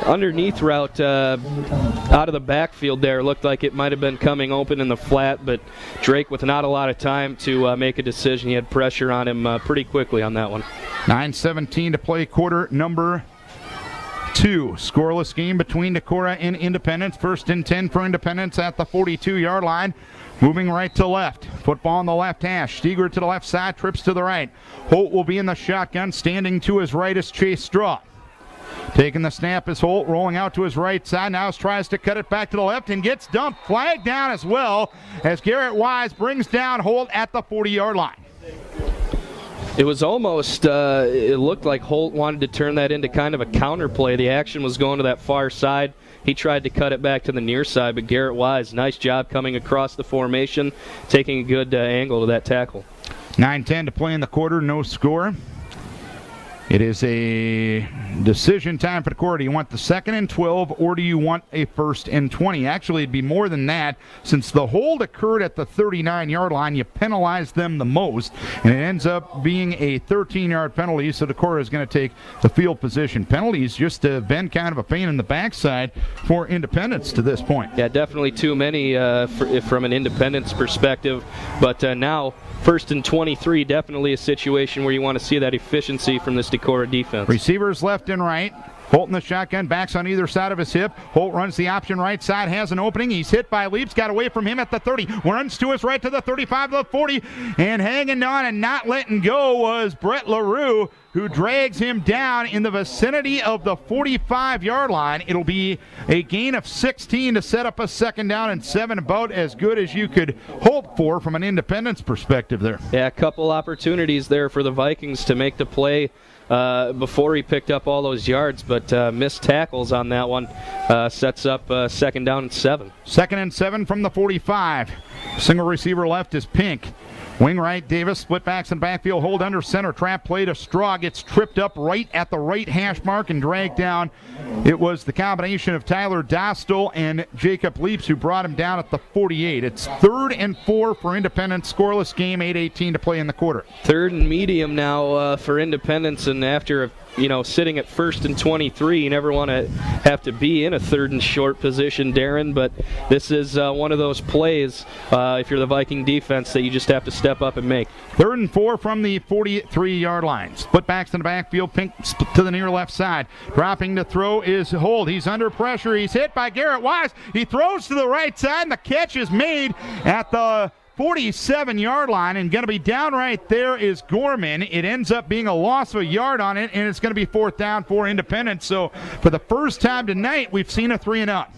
S2: Underneath route out of the backfield there looked like it might have been coming open in the flat, but Drake with not a lot of time to make a decision. He had pressure on him pretty quickly on that one.
S1: 9:17 to play, quarter number 2. Scoreless game between Decorah and Independence. 1st and 10 for Independence at the 42-yard line. Moving right to left. Football on the left hash. Steger to the left side, trips to the right. Holt will be in the shotgun. Standing to his right is Chase Straw. Taking the snap is Holt, rolling out to his right side. Now tries to cut it back to the left and gets dumped. Flag down as well as Garrett Wise brings down Holt at the 40-yard line.
S2: It was almost, it looked like Holt wanted to turn that into kind of a counter play. The action was going to that far side. He tried to cut it back to the near side, but Garrett Wise, nice job coming across the formation, taking a good angle to that tackle.
S1: 9:10 to play in the quarter, no score. It is a decision time for Decorah. Do you want the 2nd and 12 or do you want a 1st and 20? Actually, it'd be more than that. Since the hold occurred at the 39-yard line, you penalized them the most, and it ends up being a 13-yard penalty, so Decorah is going to take the field position. Penalties just have been kind of a pain in the backside for Independence to this point.
S2: Yeah, definitely too many from an Independence perspective, but now 1st and 23, definitely a situation where you want to see that efficiency from this Decorah defense.
S1: Receivers left and right. Holt in the shotgun, backs on either side of his hip. Holt runs the option right side, has an opening. He's hit by Leaps, got away from him at the 30. Runs to his right to the 35, to the 40. And hanging on and not letting go was Brett LaRue, who drags him down in the vicinity of the 45-yard line. It'll be a gain of 16 to set up a 2nd down and 7, about as good as you could hope for from an Independence perspective there.
S2: Yeah, a couple opportunities there for the Vikings to make the play before he picked up all those yards, but missed tackles on that one. Sets up 2nd down and 7.
S1: 2nd and 7 from the 45. Single receiver left is Pink. Wing right, Davis, split backs and backfield, hold under center, trap play to Straw, gets tripped up right at the right hash mark and dragged down. It was the combination of Tyler Dostal and Jacob Leaps who brought him down at the 48. It's 3rd and 4 for Independence, scoreless game, 8:18 to play in the quarter.
S2: 3rd and medium now for Independence, and after sitting at 1st and 23, you never want to have to be in a 3rd and short position, Darren, but this is one of those plays, if you're the Viking defense, that you just have to step up and make.
S1: 3rd and 4 from the 43-yard line. Split backs in the backfield, Pink to the near left side. Dropping to throw is Holt. He's under pressure. He's hit by Garrett Wise. He throws to the right side, and the catch is made at the 47-yard line, and going to be down right there is Gorman. It ends up being a loss of a yard on it, and it's going to be 4th down for Independence. So for the first time tonight, we've seen a 3-and-out.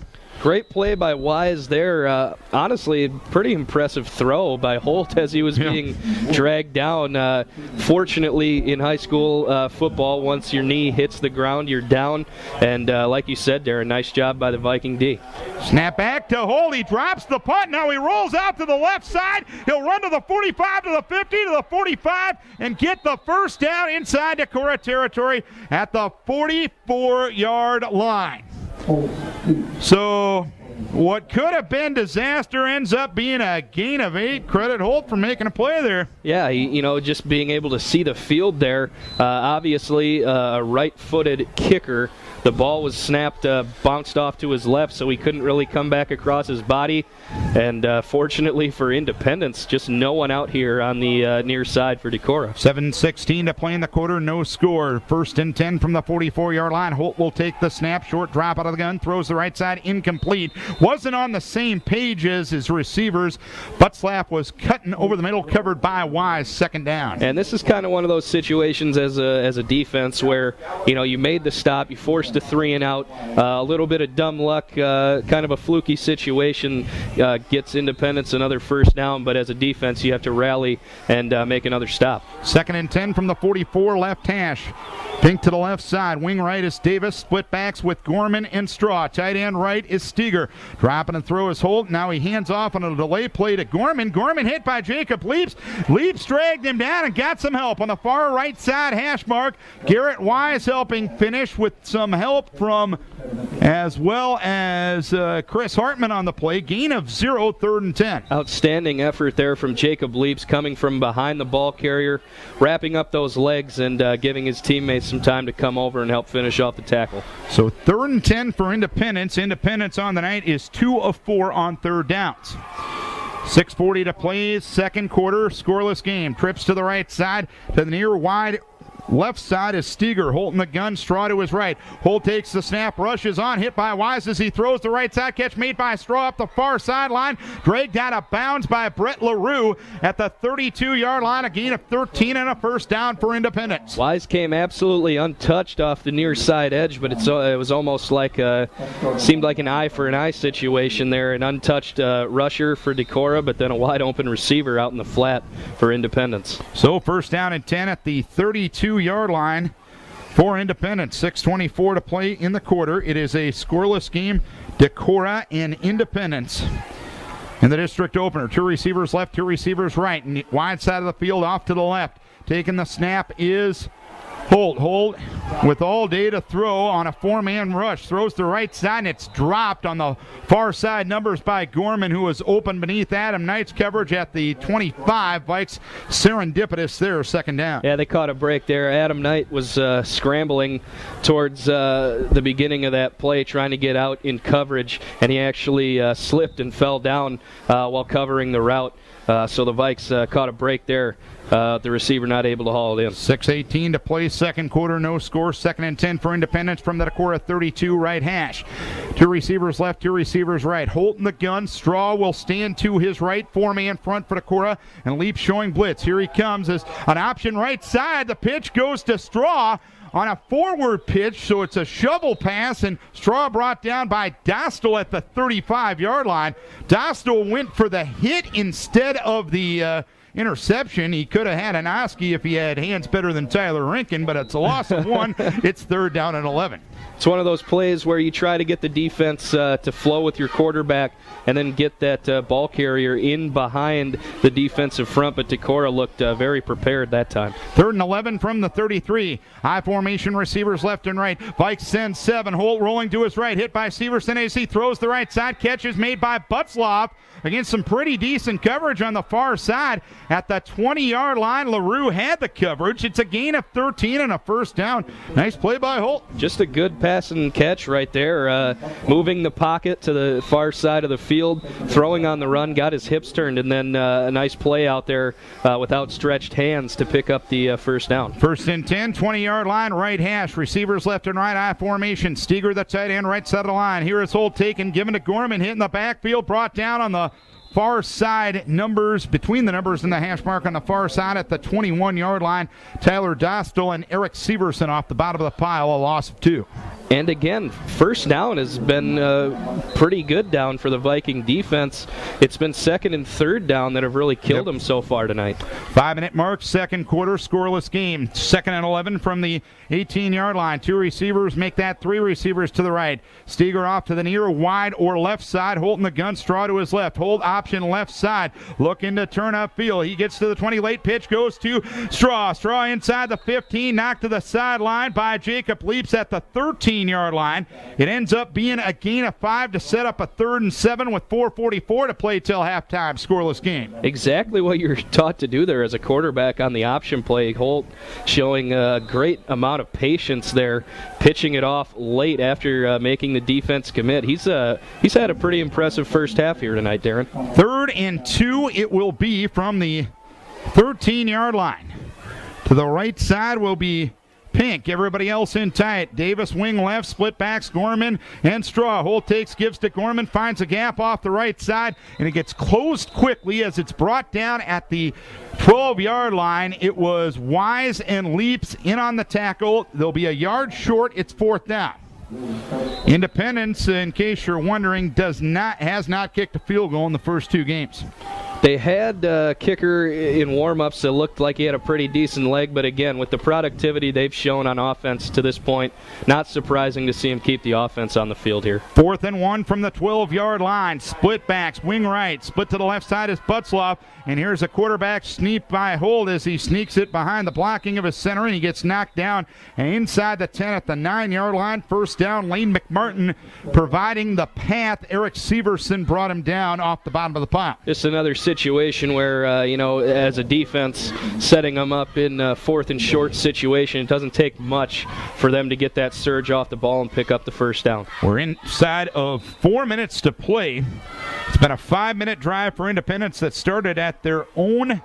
S2: Great play by Wise there. Honestly, pretty impressive throw by Holt as he was being dragged down. Fortunately, in high school football, once your knee hits the ground, you're down. And like you said, Darren, nice job by the Viking D.
S1: Snap back to Holt. He drops the punt. Now he rolls out to the left side. He'll run to the 45, to the 50, to the 45, and get the 1st down inside Decorah territory at the 44-yard line. So what could have been disaster ends up being a gain of 8. Credit Holt for making a play there.
S2: Yeah, just being able to see the field there. Obviously, a right-footed kicker. The ball was snapped, bounced off to his left, so he couldn't really come back across his body. And fortunately for Independence, just no one out here on the near side for Decorah.
S1: 7:16 to play in the quarter, no score. 1st and 10 from the 44-yard line. Holt will take the snap, short drop out of the gun, throws the right side, incomplete. Wasn't on the same page as his receivers. Buttslap was cutting over the middle, covered by Wise, 2nd down.
S2: And this is kind of one of those situations as a defense where, you made the stop, you forced a 3 and out, a little bit of dumb luck, kind of a fluky situation gets Independence another 1st down, but as a defense you have to rally and make another stop.
S1: 2nd and 10 from the 44, left hash. Pink to the left side. Wing right is Davis. Split backs with Gorman and Straw. Tight end right is Steger. Dropping and throw is Holt. Now he hands off on a delay play to Gorman. Gorman hit by Jacob Leaps. Leaps dragged him down and got some help on the far right side hash mark. Garrett Wise helping finish with some help from as well as Chris Hartman on the play. Gain of 0, 3rd and 10.
S2: Outstanding effort there from Jacob Leaps, coming from behind the ball carrier, wrapping up those legs and giving his teammates some time to come over and help finish off the tackle.
S1: So 3rd and 10 for Independence. Independence on the night is 2 of 4 on 3rd downs. 6:40 to play, 2nd quarter, scoreless game. Trips to the right side, to the near wide left side is Steger. Holt in the gun, Straw to his right. Holt takes the snap, rushes on, hit by Wise as he throws the right side. Catch made by Straw up the far sideline. Dragged out of bounds by Brett LaRue at the 32-yard line. A gain of 13 and a 1st down for Independence.
S2: Wise came absolutely untouched off the near side edge, but it was almost like seemed like an eye for an eye situation there. An untouched rusher for Decorah, but then a wide open receiver out in the flat for Independence.
S1: So 1st down and 10 at the 32-yard line for Independence. 6:24 to play in the quarter. It is a scoreless game. Decorah and Independence in the district opener. 2 receivers left, 2 receivers right. And wide side of the field off to the left. Taking the snap is Holt. Holt with all day to throw on a 4-man rush. Throws the right side, and it's dropped on the far side. Numbers by Gorman, who was open beneath Adam Knight's coverage at the 25. Vikes serendipitous there, 2nd down.
S2: Yeah, they caught a break there. Adam Knight was scrambling towards the beginning of that play, trying to get out in coverage, and he actually slipped and fell down while covering the route. So the Vikes caught a break there. The receiver not able to haul it in.
S1: 6:18 to play, 2nd quarter, no score. 2nd and 10 for Independence from the Decorah 32 right hash. 2 receivers left, 2 receivers right. Holt in the gun. Straw will stand to his right. 4-man front for Decorah, and Leap showing blitz. Here he comes as an option right side. The pitch goes to Straw on a forward pitch, so it's a shovel pass, and Straw brought down by Dostal at the 35-yard line. Dostal went for the hit instead of the interception. He could have had an Oski if he had hands better than Tyler Rinkin, but it's a loss of 1. It's 3rd down and 11.
S2: It's one of those plays where you try to get the defense to flow with your quarterback and then get that ball carrier in behind the defensive front, but Decorah looked very prepared that time.
S1: 3rd and 11 from the 33. High formation receivers left and right. Vikes send 7. Holt rolling to his right. Hit by Severson as he throws the right side. Catch is made by Butzloff against some pretty decent coverage on the far side. At the 20-yard line, LaRue had the coverage. It's a gain of 13 and a 1st down. Nice play by Holt.
S2: Just a good pass and catch right there. Moving the pocket to the far side of the field, throwing on the run, got his hips turned, and then a nice play out there with outstretched hands to pick up the 1st down. 1st
S1: and 10, 20-yard line, right hash. Receivers left and right, I formation. Steger, the tight end, right side of the line. Here is Holt taken, given to Gorman, hit in the backfield, brought down on the far side numbers, between the numbers and the hash mark on the far side at the 21-yard line. Tyler Dostal and Eric Severson off the bottom of the pile, a loss of 2.
S2: And again, 1st down has been pretty good down for the Viking defense. It's been 2nd and 3rd down that have really killed them so far tonight.
S1: 5-minute mark, 2nd quarter, scoreless game. 2nd and 11 from the 18-yard line. 2 receivers make that 3 receivers to the right. Steger off to the near wide or left side. Holt in the gun, Straw to his left. Holt option left side. Looking to turn upfield. He gets to the 20. Late pitch goes to Straw. Straw inside the 15. Knocked to the sideline by Jacob Leaps at the 13. 13-yard line. It ends up being a gain of 5 to set up a 3rd and 7 with 4:44 to play till halftime. Scoreless game.
S2: Exactly what you're taught to do there as a quarterback on the option play. Holt showing a great amount of patience there, pitching it off late after making the defense commit. He's had a pretty impressive first half here tonight, Darren.
S1: 3rd and 2 it will be from the 13-yard line. To the right side will be Pink. Everybody else in tight. Davis wing left, split backs, Gorman and Straw. Holt gives to Gorman, finds a gap off the right side, and it gets closed quickly as it's brought down at the 12-yard line. It was Wise and Leaps in on the tackle. They'll be a yard short. It's 4th down. Independence, in case you're wondering, has not kicked a field goal in the first 2 games.
S2: They had a kicker in warm-ups that looked like he had a pretty decent leg, but again, with the productivity they've shown on offense to this point, not surprising to see him keep the offense on the field here.
S1: 4th and 1 from the 12-yard line. Split backs, wing right, split to the left side is Butzloff, and here's a quarterback sneak by Holt as he sneaks it behind the blocking of his center, and he gets knocked down inside the 10 at the 9-yard line. First down, Lane McMartin providing the path. Eric Severson brought him down off the bottom of the pile.
S2: Just another situation where, as a defense, setting them up in a 4th and short situation, it doesn't take much for them to get that surge off the ball and pick up the first down.
S1: We're inside of 4 minutes to play. It's been a 5-minute drive for Independence that started at their own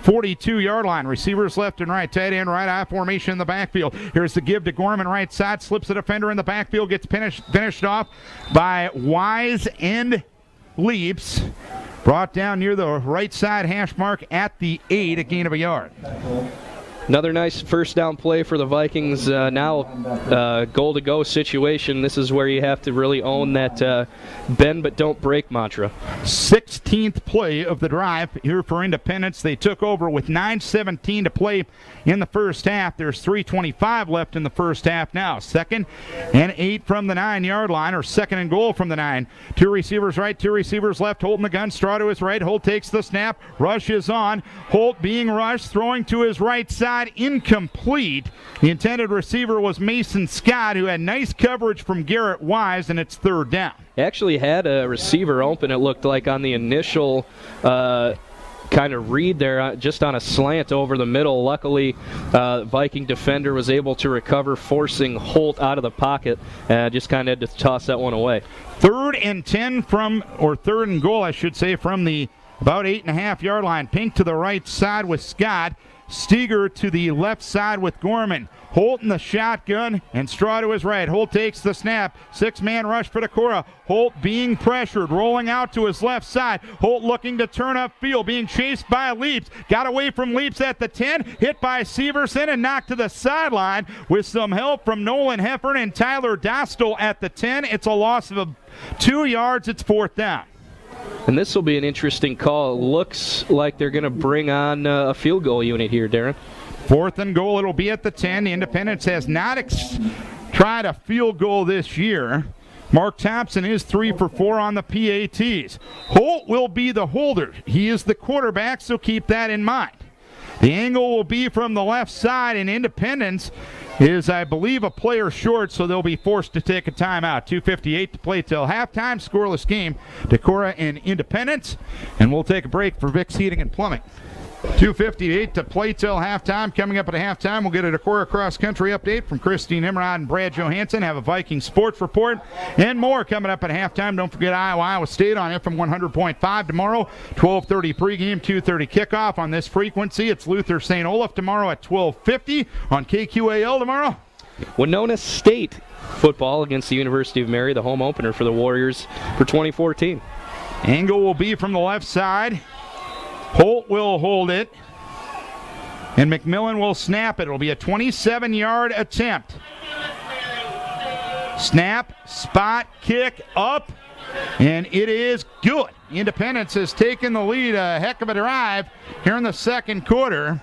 S1: 42-yard line. Receivers left and right, tight end right, I formation in the backfield. Here's the give to Gorman, right side, slips the defender in the backfield, gets finished off by Wise and Leaps. Brought down near the right side hash mark at the 8, a gain of a yard.
S2: Another nice first down play for the Vikings. Now goal-to-go situation. This is where you have to really own that bend but don't break mantra.
S1: 16th play of the drive here for Independence. They took over with 9:17 to play in the first half. There's 3:25 left in the first half now. 2nd and 8 from the 9-yard line, or 2nd and goal from the 9. 2 receivers right, 2 receivers left. Holding the gun, Straw to his right. Holt takes the snap. Rush is on. Holt being rushed, throwing to his right side. Incomplete. The intended receiver was Mason Scott, who had nice coverage from Garrett Wise, and it's 3rd down.
S2: Actually had a receiver open, it looked like, on the initial kind of read there, just on a slant over the middle. Luckily, Viking defender was able to recover, forcing Holt out of the pocket, and just kind of had to toss that one away.
S1: 3rd and 10 3rd and goal, I should say, from the about 8.5-yard line. Pink to the right side with Scott. Steger to the left side with Gorman. Holt in the shotgun, and Straw to his right. Holt takes the snap. 6-man rush for Decorah. Holt being pressured, rolling out to his left side. Holt looking to turn upfield, being chased by Leaps. Got away from Leaps at the 10, hit by Severson and knocked to the sideline with some help from Nolan Heffern and Tyler Dostal at the 10. It's a loss of 2 yards. It's 4th down.
S2: And this will be an interesting call. It looks like they're going to bring on a field goal unit here, Darren.
S1: 4th and goal, it'll be at the 10. The Independence has not tried a field goal this year. Mark Thompson is 3 for 4 on the PATs. Holt will be the holder. He is the quarterback, so keep that in mind. The angle will be from the left side, and Independence is, I believe, a player short, so they'll be forced to take a timeout. 2:58 to play till halftime. Scoreless game, Decorah and Independence. And we'll take a break for Vic's Heating and Plumbing. 2:58 to play till halftime. Coming up at halftime, we'll get a Decorah cross-country update from Christine Imrod and Brad Johansson. Have a Viking sports report and more coming up at halftime. Don't forget Iowa State on FM 100.5 tomorrow. 12:30 pregame, 2:30 kickoff on this frequency. It's Luther St. Olaf tomorrow at 12:50 on KQAL tomorrow.
S2: Winona State football against the University of Mary, the home opener for the Warriors for 2014.
S1: Angle will be from the left side. Holt will hold it, and McMillan will snap it. It'll be a 27-yard attempt. Snap, spot, kick, up, and it is good. Independence has taken the lead. A heck of a drive here in the second quarter,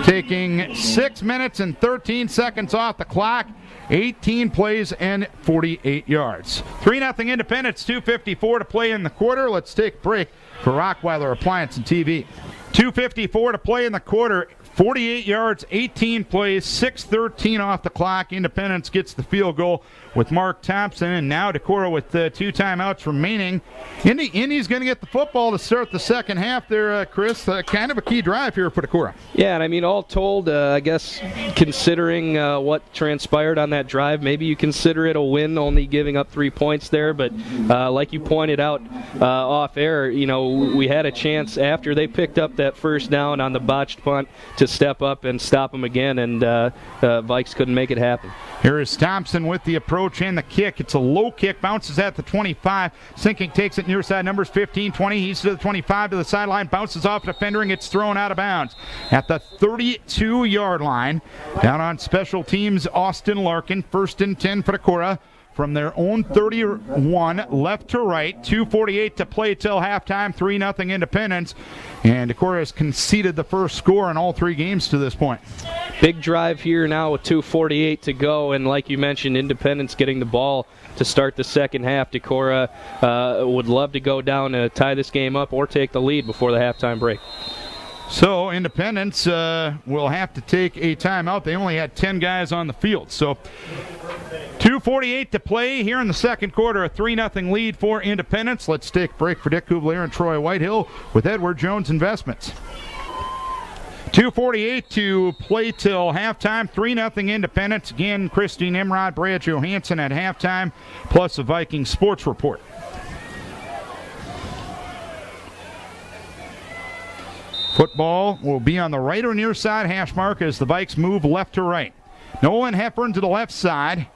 S1: taking 6 minutes and 13 seconds off the clock. 18 plays and 48 yards. 3-0 Independence, 2:54 to play in the quarter. Let's take a break for Rockweiler Appliance and TV. 2:54 to play in the quarter. 48 yards, 18 plays, 6:13 off the clock. Independence gets the field goal with Mark Thompson, and now Decorah with 2 timeouts remaining. Indy's going to get the football to start the second half there, Chris. Kind of a key drive here for Decorah.
S2: Yeah, and I mean, all told, I guess considering what transpired on that drive, maybe you consider it a win, only giving up 3 points there. But like you pointed out off air, we had a chance after they picked up that first down on the botched punt to step up and stop them again, and Vikes couldn't make it happen.
S1: Here is Thompson with the approach and the kick. It's a low kick, bounces at the 25. Sinking takes it near side numbers 15, 20. He's to the 25 to the sideline, bounces off the defender and gets thrown out of bounds at the 32-yard line. Down on special teams, Austin Larkin, 1st and 10 for Decorah. From their own 31, left to right, 2:48 to play till halftime, 3-0 Independence. And Decorah has conceded the first score in all 3 games to this point.
S2: Big drive here now with 2:48 to go, and like you mentioned, Independence getting the ball to start the second half. Decorah would love to go down and tie this game up or take the lead before the halftime break.
S1: So Independence will have to take a timeout. They only had 10 guys on the field. So 2:48 to play here in the second quarter, a 3-0 lead for Independence. Let's take a break for Dick Kubler and Troy Whitehill with Edward Jones Investments. 2:48 to play till halftime, 3-0 Independence. Again, Christine Nimrod, Brad Johansson at halftime, plus a Viking Sports Report. Football will be on the right or near side hash mark as the Vikes move left to right. Nolan Heffern to the left side.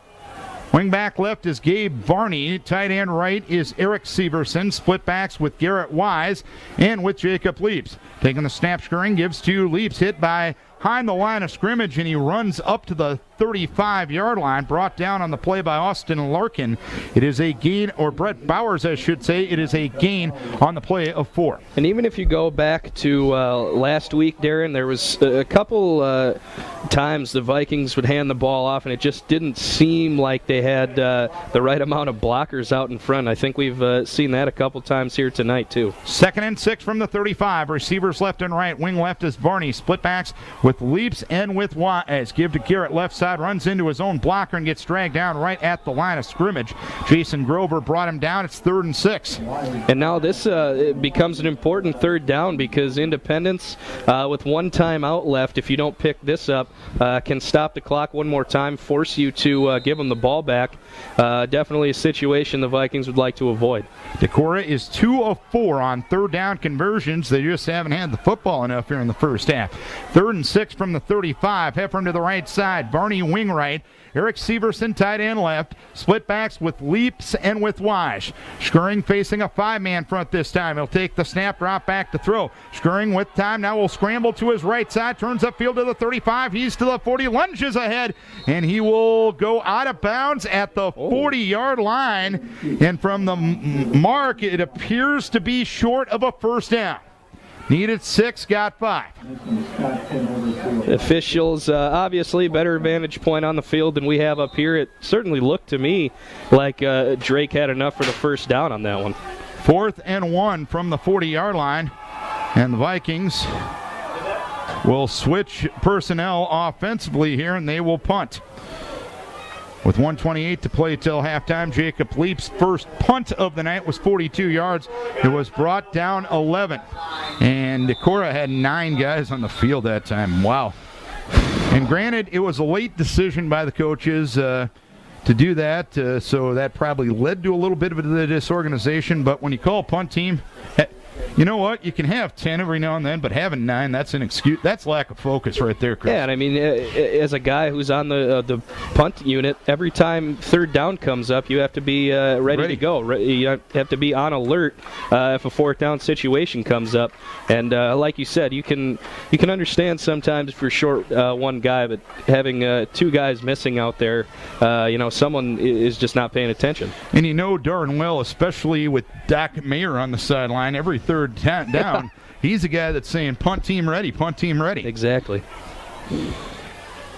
S1: Wing back left is Gabe Varney. Tight end right is Eric Severson. Split backs with Garrett Wise and with Jacob Leaps. Taking the snap screen, gives to Leaps, hit behind the line of scrimmage, and he runs up to the 35-yard line, brought down on the play by Austin Larkin. It is a gain, or Brett Bowers, I should say. It is a gain on the play of 4.
S2: And even if you go back to last week, Darren, there was a couple times the Vikings would hand the ball off, and it just didn't seem like they had the right amount of blockers out in front. I think we've seen that a couple times here tonight, too.
S1: 2nd and 6 from the 35. Receivers left and right. Wing left is Varney. Split backs with Leaps and with Wise. Give to Garrett left side. Runs into his own blocker and gets dragged down right at the line of scrimmage. Jason Grover brought him down. It's 3rd and 6.
S2: And now this it becomes an important 3rd down because Independence, with 1 timeout left, if you don't pick this up, can stop the clock one more time, force you to give them the ball back. Definitely a situation the Vikings would like to avoid.
S1: Decorah is 2 of 4 on 3rd down conversions. They just haven't had the football enough here in the first half. 3rd and 6 from the 35. Heffern to the right side. Barney wing right. Eric Severson tight end left. Split backs with Leaps and with Wise. Scurring facing a 5-man front this time. He'll take the snap, drop back to throw. Scurring with time. Now will scramble to his right side. Turns upfield to the 35. He's to the 40. Lunges ahead. And he will go out of bounds at the 40-yard line. And from the mark, it appears to be short of a first down. Needed 6, got 5.
S2: Officials, obviously, better vantage point on the field than we have up here. It certainly looked to me like Drake had enough for the first down on that one.
S1: 4th and 1 from the 40-yard line. And the Vikings will switch personnel offensively here, and they will punt. With 1:28 to play till halftime, Jacob Leap's first punt of the night was 42 yards. It was brought down 11. And Decorah had 9 guys on the field that time. Wow. And granted, it was a late decision by the coaches to do that, so that probably led to a little bit of a disorganization. But when you call a punt team, you know what? You can have 10 every now and then, but having 9, that's an excuse. That's lack of focus right there, Chris.
S2: Yeah, and I mean, as a guy who's on the punt unit, every time 3rd down comes up, you have to be ready to go. You have to be on alert if a 4th down situation comes up. And like you said, you can understand sometimes if you're short one guy, but having 2 guys missing out there, someone is just not paying attention.
S1: And you know darn well, especially with Doc Mayer on the sideline, every 3rd down, he's the guy that's saying, punt team ready, punt team ready.
S2: Exactly.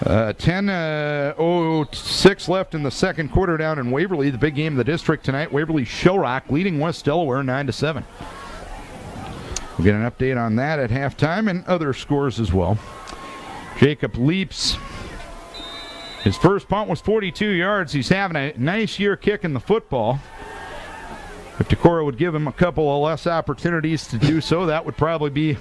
S1: 10:06 left in the second quarter down in Waverly, the big game of the district tonight. Waverly Shellrock leading West Delaware 9-7. We'll get an update on that at halftime and other scores as well. Jacob leaps. His first punt was 42 yards. He's having a nice year kicking the football. If Decorah would give him a couple of less opportunities to do so, that would probably be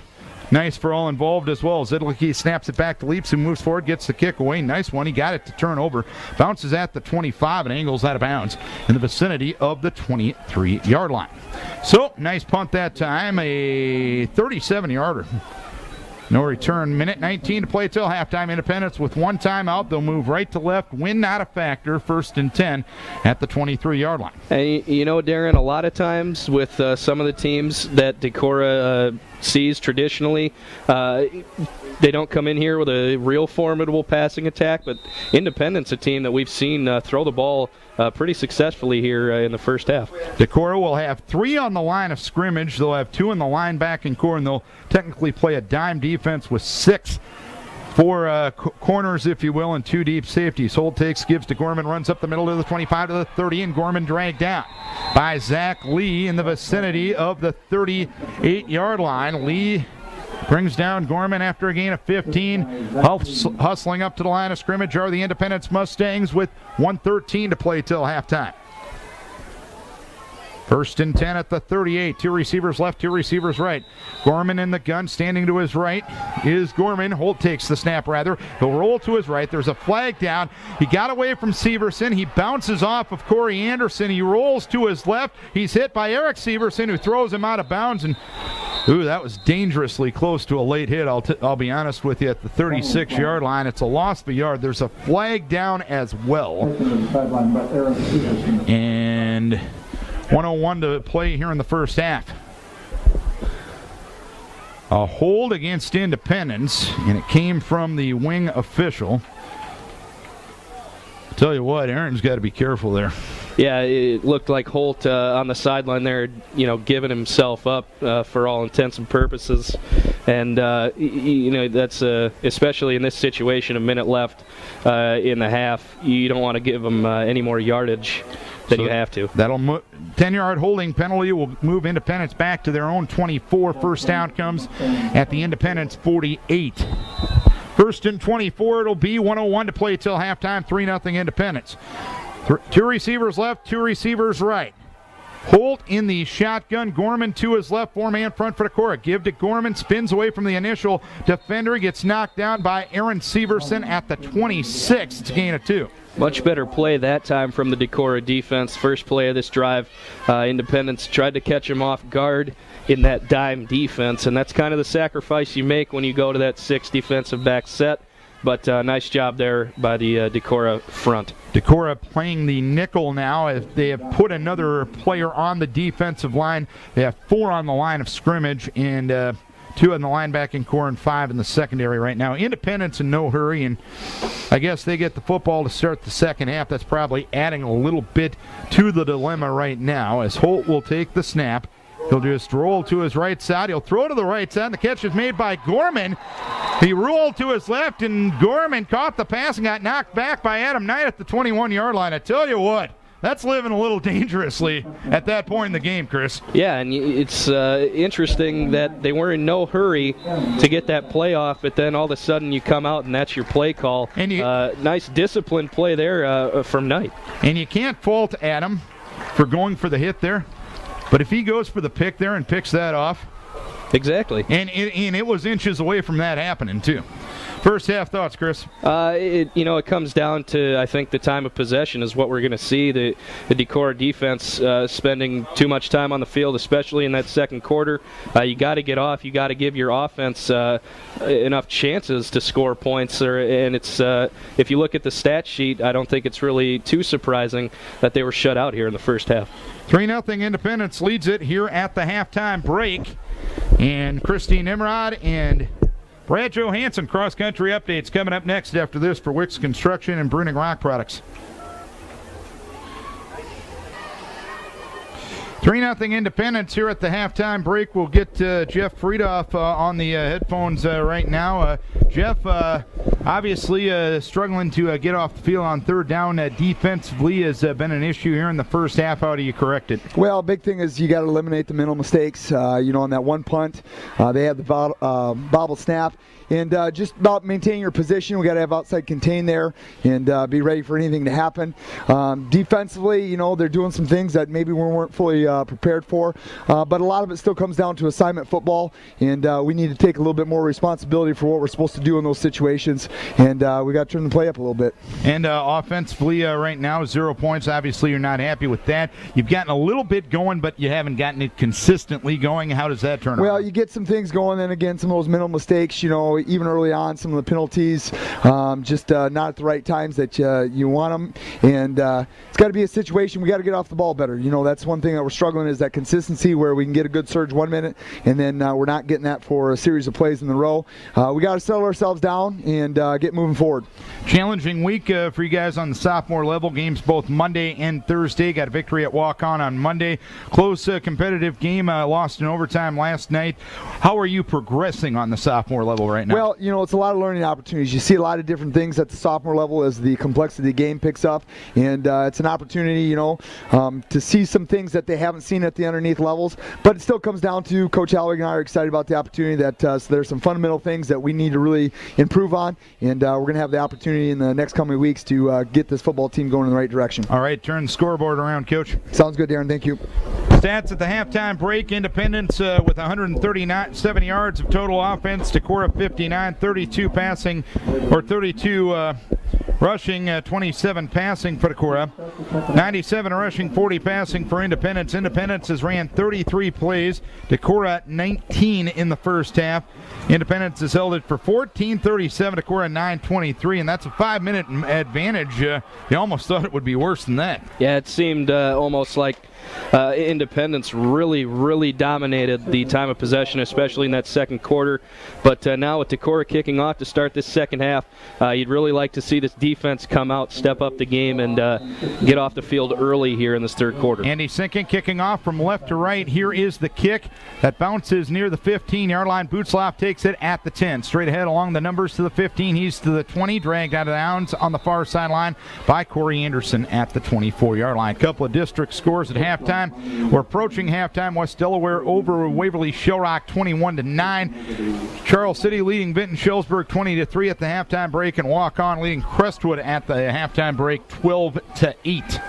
S1: nice for all involved as well. Zidlicki snaps it back to Leaps, who moves forward, gets the kick away. Nice one. He got it to turn over. Bounces at the 25 and angles out of bounds in the vicinity of the 23-yard line. So, nice punt that time. A 37-yarder. No return. Minute 19 to play till halftime. Independence with one timeout. They'll move right to left. Win not a factor. 1st and 10 at the 23-yard line.
S2: And you know, Darren, a lot of times with some of the teams that Decorah sees traditionally, they don't come in here with a real formidable passing attack, but Independence, a team that we've seen throw the ball pretty successfully here in the first half.
S1: Decorah will have 3 on the line of scrimmage. They'll have 2 in the linebacking core, and they'll technically play a dime defense with 6 for corners, if you will, and 2 deep safeties. Holt takes, gives to Gorman, runs up the middle to the 25 to the 30, and Gorman dragged down by Zach Lee in the vicinity of the 38-yard line. Lee brings down Gorman after a gain of 15. Hustling up to the line of scrimmage are the Independence Mustangs with 1:13 to play till halftime. 1st and 10 at the 38. 2 receivers left, 2 receivers right. Gorman in the gun, standing to his right is Gorman. Holt takes the snap, rather. He'll roll to his right. There's a flag down. He got away from Severson. He bounces off of Corey Anderson. He rolls to his left. He's hit by Eric Severson, who throws him out of bounds. And ooh, that was dangerously close to a late hit. I'll be honest with you, at the 36-yard line. It's a loss of a yard. There's a flag down as well. And 1:01 to play here in the first half. A hold against Independence, and it came from the wing official. I'll tell you what, Aaron's got to be careful there.
S2: Yeah, it looked like Holt on the sideline there, giving himself up for all intents and purposes. And, that's especially in this situation, a minute left in the half, you don't want to give him any more yardage than you have to.
S1: That'll 10-yard holding penalty will move Independence back to their own 24. First down comes at the Independence 48. 1st and 24, it'll be 1:01 to play till halftime, 3-0 Independence. 2 receivers left, 2 receivers right. Holt in the shotgun. Gorman to his left, 4-man front for Decorah. Give to Gorman, spins away from the initial defender, gets knocked down by Aaron Severson at the 26. It's a gain of 2.
S2: Much better play that time from the Decorah defense. First play of this drive, Independence tried to catch him off guard in that dime defense, and that's kind of the sacrifice you make when you go to that 6 defensive back set. But nice job there by the Decorah front.
S1: Decorah playing the nickel now as they have put another player on the defensive line. They have 4 on the line of scrimmage and 2 in the linebacking core and 5 in the secondary right now. Independence in no hurry, and I guess they get the football to start the second half. That's probably adding a little bit to the dilemma right now as Holt will take the snap. He'll just roll to his right side. He'll throw to the right side. The catch is made by Gorman. He rolled to his left, and Gorman caught the pass and got knocked back by Adam Knight at the 21-yard line. I tell you what, that's living a little dangerously at that point in the game, Chris.
S2: Yeah, and it's interesting that they were in no hurry to get that play off, but then all of a sudden you come out and that's your play call. And nice disciplined play there from Knight.
S1: And you can't fault Adam for going for the hit there. But if he goes for the pick there and picks that off.
S2: Exactly.
S1: And it was inches away from that happening, too. First half thoughts, Chris?
S2: It comes down to, I think, the time of possession is what we're going to see. The Decorah defense spending too much time on the field, especially in that second quarter. You got to get off. You got to give your offense enough chances to score points. And it's if you look at the stat sheet, I don't think it's really too surprising that they were shut out here in the first half.
S1: 3-0 Independence leads it here at the halftime break. And Christine Nimrod and Brad Johansson, cross-country updates coming up next after this for Wicks Construction and Bruning Rock Products. 3-0 Independence here at the halftime break. We'll get Jeff Friedoff on the headphones right now. Jeff, Obviously, struggling to get off the field on third down defensively has been an issue here in the first half. How do you correct it?
S3: Well, big thing is you got to eliminate the mental mistakes. On that one punt, they had the bobble snap. And just about maintaining your position. We got to have outside contain there and be ready for anything to happen. Defensively, they're doing some things that maybe we weren't fully prepared for. But a lot of it still comes down to assignment football, and we need to take a little bit more responsibility for what we're supposed to do in those situations. And we got to turn the play up a little bit.
S1: And offensively, right now, 0 points. Obviously, you're not happy with that. You've gotten a little bit going, but you haven't gotten it consistently going. How does that turn out?
S3: Well, you get some things going, and again, some of those mental mistakes, even early on, some of the penalties, just not at the right times that you want them. And it's got to be a situation, we got to get off the ball better. That's one thing that we're struggling is that consistency where we can get a good surge 1 minute, and then we're not getting that for a series of plays in a row. We got to settle ourselves down and get moving forward.
S1: Challenging week for you guys on the sophomore level. Games both Monday and Thursday. Got a victory at walk-on Monday. Close competitive game. Lost in overtime last night. How are you progressing on the sophomore level right now?
S3: Well, it's a lot of learning opportunities. You see a lot of different things at the sophomore level as the complexity of the game picks up, and it's an opportunity, to see some things that they haven't seen at the underneath levels. But it still comes down to Coach Hallwig and I are excited about the opportunity that so there's some fundamental things that we need to really improve on, and we're going to have the opportunity in the next coming weeks to get this football team going in the right direction.
S1: All right, turn the scoreboard around, Coach.
S3: Sounds good, Darren. Thank you.
S1: Stats at the halftime break. Independence with 139 yards of total offense. Decorah 59, 32 passing, or 32 rushing, 27 passing for Decorah. 97 rushing, 40 passing for Independence. Independence has ran 33 plays. Decorah 19 in the first half. Independence has held it for 14:37. Decorah 9:23, and that's a 5-minute advantage. You almost thought it would be worse than that.
S2: Yeah, it seemed almost like Independence really dominated the time of possession, especially in that second quarter. But now with Decorah kicking off to start this second half, you'd really like to see this defense come out, step up the game, and get off the field early here in this third quarter.
S1: Andy Sinkin kicking off from left to right. Here is the kick that bounces near the 15-yard line. Bootsloff takes it at the 10. Straight ahead along the numbers to the 15. He's to the 20, dragged out of bounds on the far sideline by Corey Anderson at the 24-yard line. Couple of district scores at halftime. We're approaching halftime. West Delaware over Waverly Shellrock 21-9. Charles City leading Vinton Shellsburg 20-3 at the halftime break, and Walk-On leading Crestwood at the halftime break 12-8.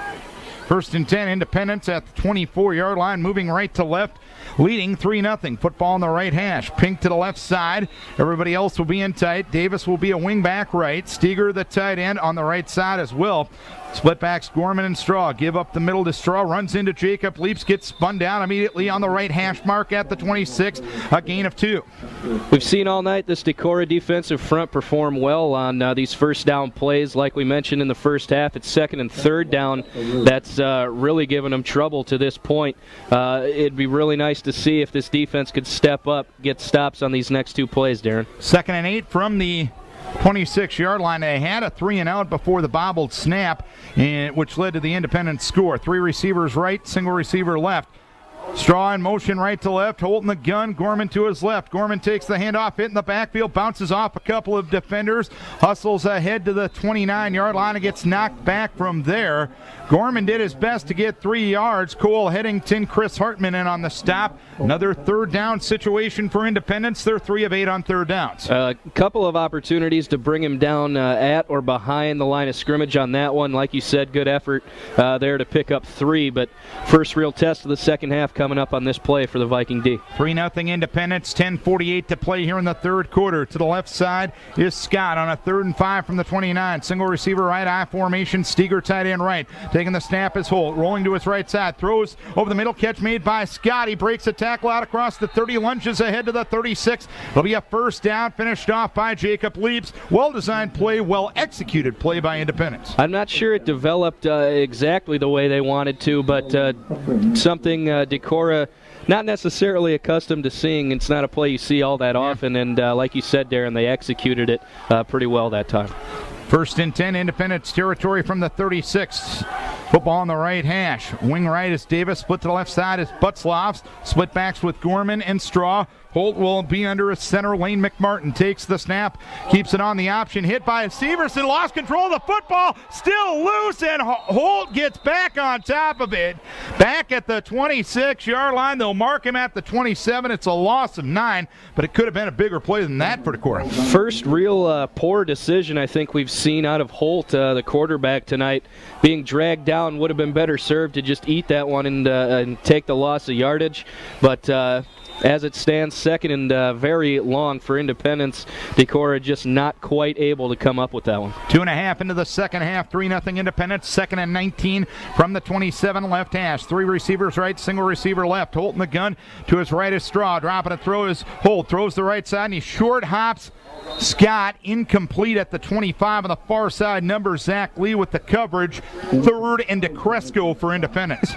S1: First and 10, Independence at the 24-yard line, moving right to left, leading 3-0. Football on the right hash. Pink to the left side. Everybody else will be in tight. Davis will be a wing back right. Steger, the tight end, on the right side as well. Split backs Gorman and Straw. Give up the middle to Straw. Runs into Jacob. Leaps, gets spun down immediately on the right hash mark at the 26. A gain of 2.
S2: We've seen all night this Decorah defensive front perform well on these first down plays. Like we mentioned in the first half, it's second and third down that's really given them trouble to this point. It'd be really nice to see if this defense could step up, get stops on these next two plays, Darren.
S1: 2nd and 8 from the 26-yard line. They had a 3-and-out before the bobbled snap, which led to the Independence score. 3 receivers right, single receiver left. Straw in motion right to left, holding the gun. Gorman to his left. Gorman takes the handoff, hit in the backfield, bounces off a couple of defenders, hustles ahead to the 29-yard line and gets knocked back from there. Gorman did his best to get 3 yards. Cole Headington, Chris Hartman in on the stop. Another third down situation for Independence. They're 3 of 8 on third downs.
S2: A couple of opportunities to bring him down at or behind the line of scrimmage on that one. Like you said, good effort there to pick up 3, but first real test of the second half coming up on this play for the Viking D.
S1: 3-0 Independence, 10:48 to play here in the third quarter. To the left side is Scott on a 3rd and 5 from the 29. Single receiver right, I formation. Steger tight end right. Taking the snap is Holt, rolling to his right side, throws over the middle, catch made by Scott. He breaks a tackle out across the 30, lunges ahead to the 36. It'll be a first down, finished off by Jacob Leaps. Well-designed play, well-executed play by Independence.
S2: I'm not sure it developed exactly the way they wanted to, but something Decorah not necessarily accustomed to seeing. It's not a play you see all that often, and like you said, Darren, they executed it pretty well that time.
S1: 1st and 10, Independence territory from the 36. Football on the right hash. Wing right is Davis. Split to the left side is Butzloffs. Split backs with Gorman and Straw. Holt will be under his center. Lane McMartin takes the snap, keeps it on the option. Hit by Severson, lost control of the football, still loose, and Holt gets back on top of it. Back at the 26-yard line. They'll mark him at the 27. It's a loss of 9, but it could have been a bigger play than that for Decorah.
S2: First real poor decision I think we've seen out of Holt, the quarterback tonight. Being dragged down would have been better served to just eat that one and take the loss of yardage, but as it stands, second and very long for Independence. Decorah just not quite able to come up with that one.
S1: 2.5 into the second half, 3-0 Independence. Second and 19 from the 27 left hash. 3 receivers right, single receiver left. Holt in the gun. To his right is Straw. Dropping a throw is Holt. Throws the right side and he short hops Scott. Incomplete at the 25 on the far side. Number Zach Lee with the coverage. Third and DeCresco for Independence.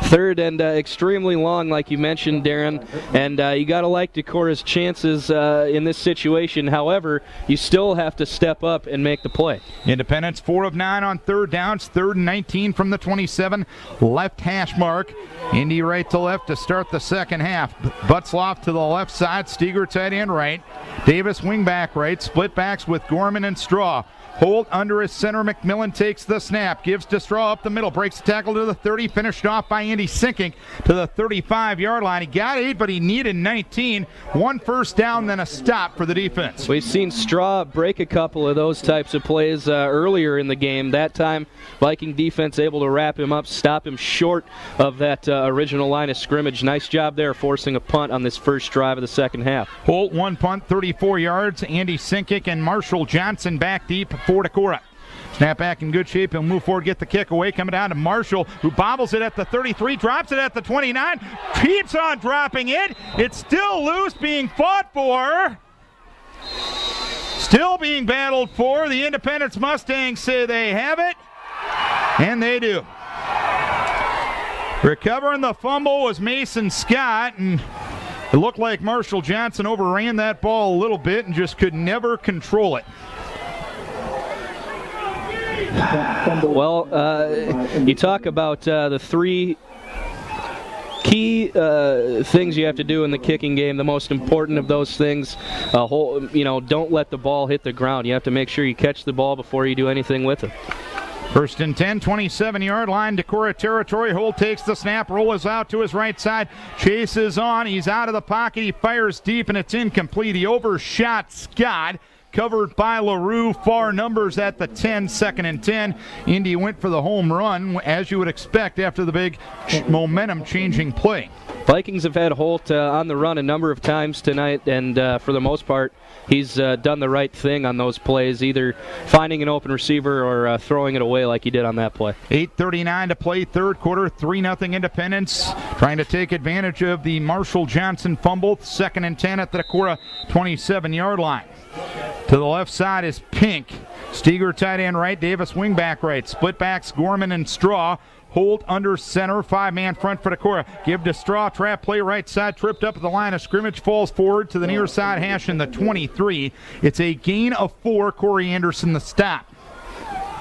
S2: Third and extremely long, like you mentioned, Darren. And you got to like Decorah's chances in this situation. However, you still have to step up and make the play.
S1: Independence 4 of 9 on third downs. 3rd and 19 from the 27 left hash mark. Indy right to left to start the second half. Butzloff to the left side. Steger tight end right. Davis wingback right. Split backs with Gorman and Straw. Holt under his center. McMillan takes the snap. Gives to Straw up the middle. Breaks the tackle to the 30. Finished off by Andy Sinkink to the 35-yard line. He got 8, but he needed 19. 1 first down, then a stop for the defense.
S2: We've seen Straw break a couple of those types of plays earlier in the game. That time, Viking defense able to wrap him up, stop him short of that original line of scrimmage. Nice job there forcing a punt on this first drive of the second half.
S1: Holt 1 punt, 34 yards. Andy Sinkink and Marshall Johnson back deep for Decorah. Snap back in good shape. He'll move forward, get the kick away. Coming down to Marshall, who bobbles it at the 33, drops it at the 29, keeps on dropping it. It's still loose, being fought for. Still being battled for. The Independence Mustangs say they have it, and they do. Recovering the fumble was Mason Scott, and it looked like Marshall Johnson overran that ball a little bit and just could never control it.
S2: Well, you talk about the 3 key things you have to do in the kicking game. The most important of those things, don't let the ball hit the ground. You have to make sure you catch the ball before you do anything with it.
S1: First and 10, 27-yard line, Decorah territory. Holt takes the snap, rolls out to his right side, chases on. He's out of the pocket. He fires deep, and it's incomplete. He overshot Scott. Covered by LaRue. Far numbers at the 10, 2nd and 10. Indy went for the home run, as you would expect after the big momentum-changing play.
S2: Vikings have had Holt on the run a number of times tonight, and for the most part, he's done the right thing on those plays, either finding an open receiver or throwing it away like he did on that play.
S1: 8:39 to play, third quarter, 3-0 Independence, trying to take advantage of the Marshall Johnson fumble. 2nd and 10 at the Decorah 27-yard line. To the left side is Pink. Steger tight end right, Davis wingback right. Split backs Gorman and Straw. Holt under center, 5-man front for Decorah. Give to Straw, trap play right side, tripped up at the line of scrimmage, falls forward to the near side hash in the 23. It's a gain of 4. Corey Anderson the stop.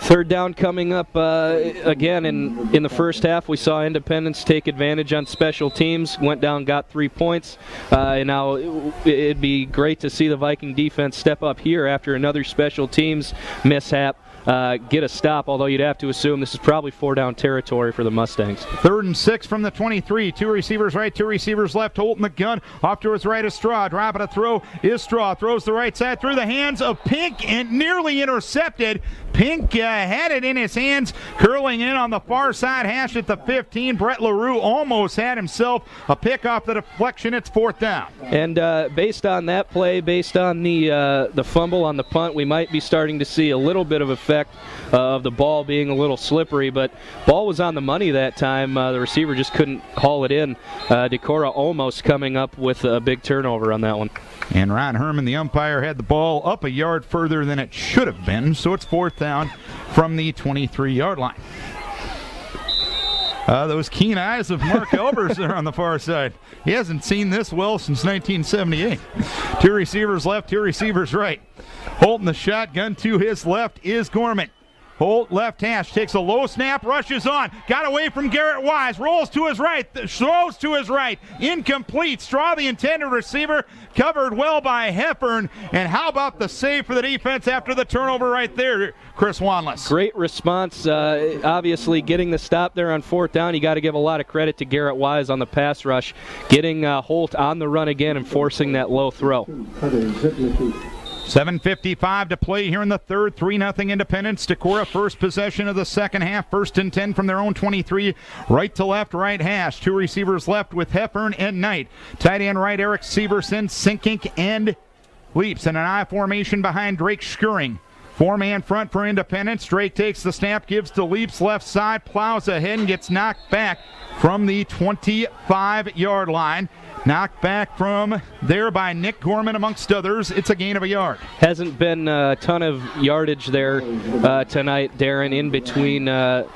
S2: Third down coming up again in the first half. We saw Independence take advantage on special teams, went down, got 3 points. And now it'd be great to see the Viking defense step up here after another special teams mishap. Get a stop, although you'd have to assume this is probably 4-down territory for the Mustangs.
S1: 3rd and 6 from the 23. 2 receivers right, 2 receivers left. Holt in the gun. Off to his right is Straw. Dropping a throw is Straw. Throws the right side through the hands of Pink and nearly intercepted. Pink had it in his hands, curling in on the far side hash at the 15. Brett LaRue almost had himself a pick off the deflection. It's 4th down.
S2: And based on that play, based on the fumble on the punt, we might be starting to see a little bit of effect of the ball being a little slippery. But ball was on the money that time. The receiver just couldn't haul it in. Decorah almost coming up with a big turnover on that one.
S1: And Ron Herman, the umpire, had the ball up a yard further than it should have been, so it's 4th down from the 23-yard line. Those keen eyes of Mark Elbers there on the far side. He hasn't seen this well since 1978. 2 receivers left, 2 receivers right. Holt in the shotgun to his left is Gorman. Holt left hash, takes a low snap, rushes on. Got away from Garrett Wise, rolls to his right, throws to his right. Incomplete. Straw, the intended receiver, covered well by Heffern. And how about the save for the defense after the turnover right there, Chris Wanless?
S2: Great response. Obviously, getting the stop there on fourth down, you got to give a lot of credit to Garrett Wise on the pass rush, getting Holt on the run again and forcing that low throw.
S1: 7:55 to play here in the third. 3-0 Independence. Decorah first possession of the second half. 1st and 10 from their own 23. Right to left, right hash. 2 receivers left with Heffern and Knight. Tight end right, Eric Severson, Sinkink, and Leaps. And an I formation behind Drake Schuring. 4-man front for Independence. Drake takes the snap, gives to Leaps left side, plows ahead and gets knocked back from the 25-yard line. Knocked back from there by Nick Gorman amongst others. It's a gain of a yard.
S2: Hasn't been a ton of yardage there tonight, Darren, in between the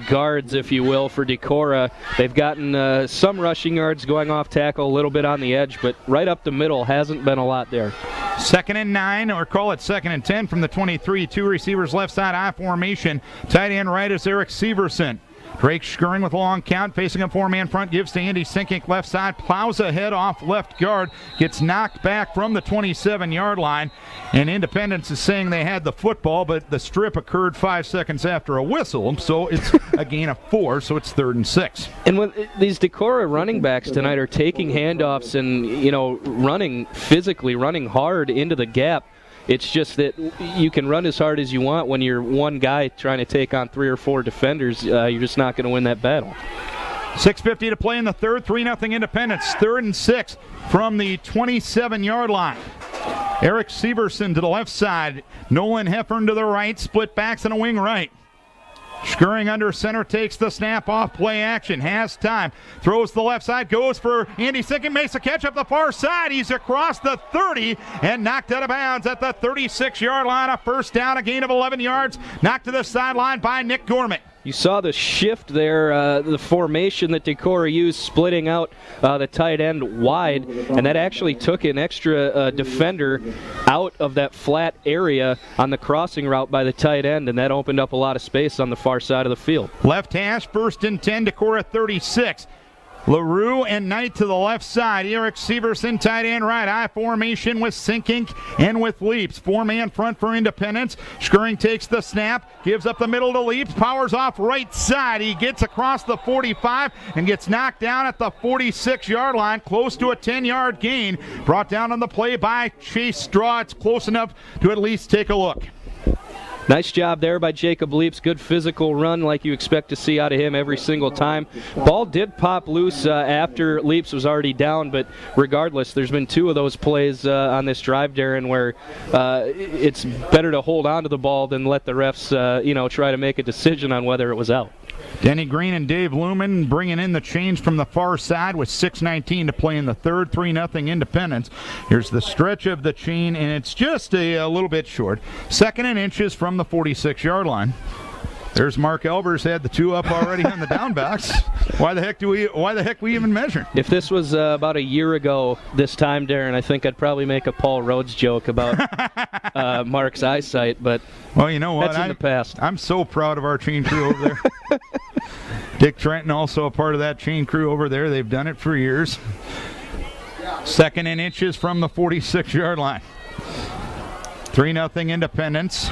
S2: guards, if you will, for Decorah. They've gotten some rushing yards going off tackle, a little bit on the edge, but right up the middle hasn't been a lot there.
S1: 2nd and 9, or call it 2nd and 10 from the 23. 2 receivers left side, I formation. Tight end right is Eric Severson. Drake Schuring with a long count, facing a 4-man front, gives to Andy Sinkink left side, plows ahead off left guard, gets knocked back from the 27-yard line, and Independence is saying they had the football, but the strip occurred 5 seconds after a whistle, so it's a gain of 4, so it's 3rd and 6.
S2: And when these Decorah running backs tonight are taking handoffs and, running physically, running hard into the gap, it's just that you can run as hard as you want when you're one guy trying to take on 3 or 4 defenders. You're just not going to win that battle.
S1: 6:50 to play in the third. 3-0 Independence. 3rd and 6 from the 27-yard line. Eric Severson to the left side. Nolan Heffern to the right. Split backs and a wing right. Schuring under center, takes the snap off play action, has time, throws the left side, goes for Andy Sinkink, makes a catch up the far side. He's across the 30 and knocked out of bounds at the 36-yard line. A first down, a gain of 11 yards, knocked to the sideline by Nick Gorman.
S2: You saw the shift there, the formation that Decorah used, splitting out the tight end wide, and that actually took an extra defender out of that flat area on the crossing route by the tight end, and that opened up a lot of space on the far side of the field.
S1: Left hash, 1st and 10, Decorah 36. LaRue and Knight to the left side. Eric Severson, tight end right. I formation with Sinkink and with Leaps. 4-man front for Independence. Schuring takes the snap, gives up the middle to Leaps, powers off right side. He gets across the 45 and gets knocked down at the 46-yard line, close to a 10-yard gain. Brought down on the play by Chase Straw. It's close enough to at least take a look.
S2: Nice job there by Jacob Leaps. Good physical run like you expect to see out of him every single time. Ball did pop loose after Leaps was already down, but regardless, there's been 2 of those plays on this drive, Darren, where it's better to hold on to the ball than let the refs try to make a decision on whether it was out.
S1: Denny Green and Dave Lumen bringing in the change from the far side with 6:19 to play in the third. 3-0 Independence. Here's the stretch of the chain, and it's just a little bit short. 2nd and inches from the 46-yard line. There's Mark Elbers, had the 2 up already on the down box. Why the heck we even measure?
S2: If this was about a year ago this time, Darren, I think I'd probably make a Paul Rhodes joke about Mark's eyesight, but
S1: well, you know what?
S2: That's in the past.
S1: I'm so proud of our chain crew over there. Dick Trenton also a part of that chain crew over there. They've done it for years. 2nd and inches from the 46-yard line. 3-0 Independence.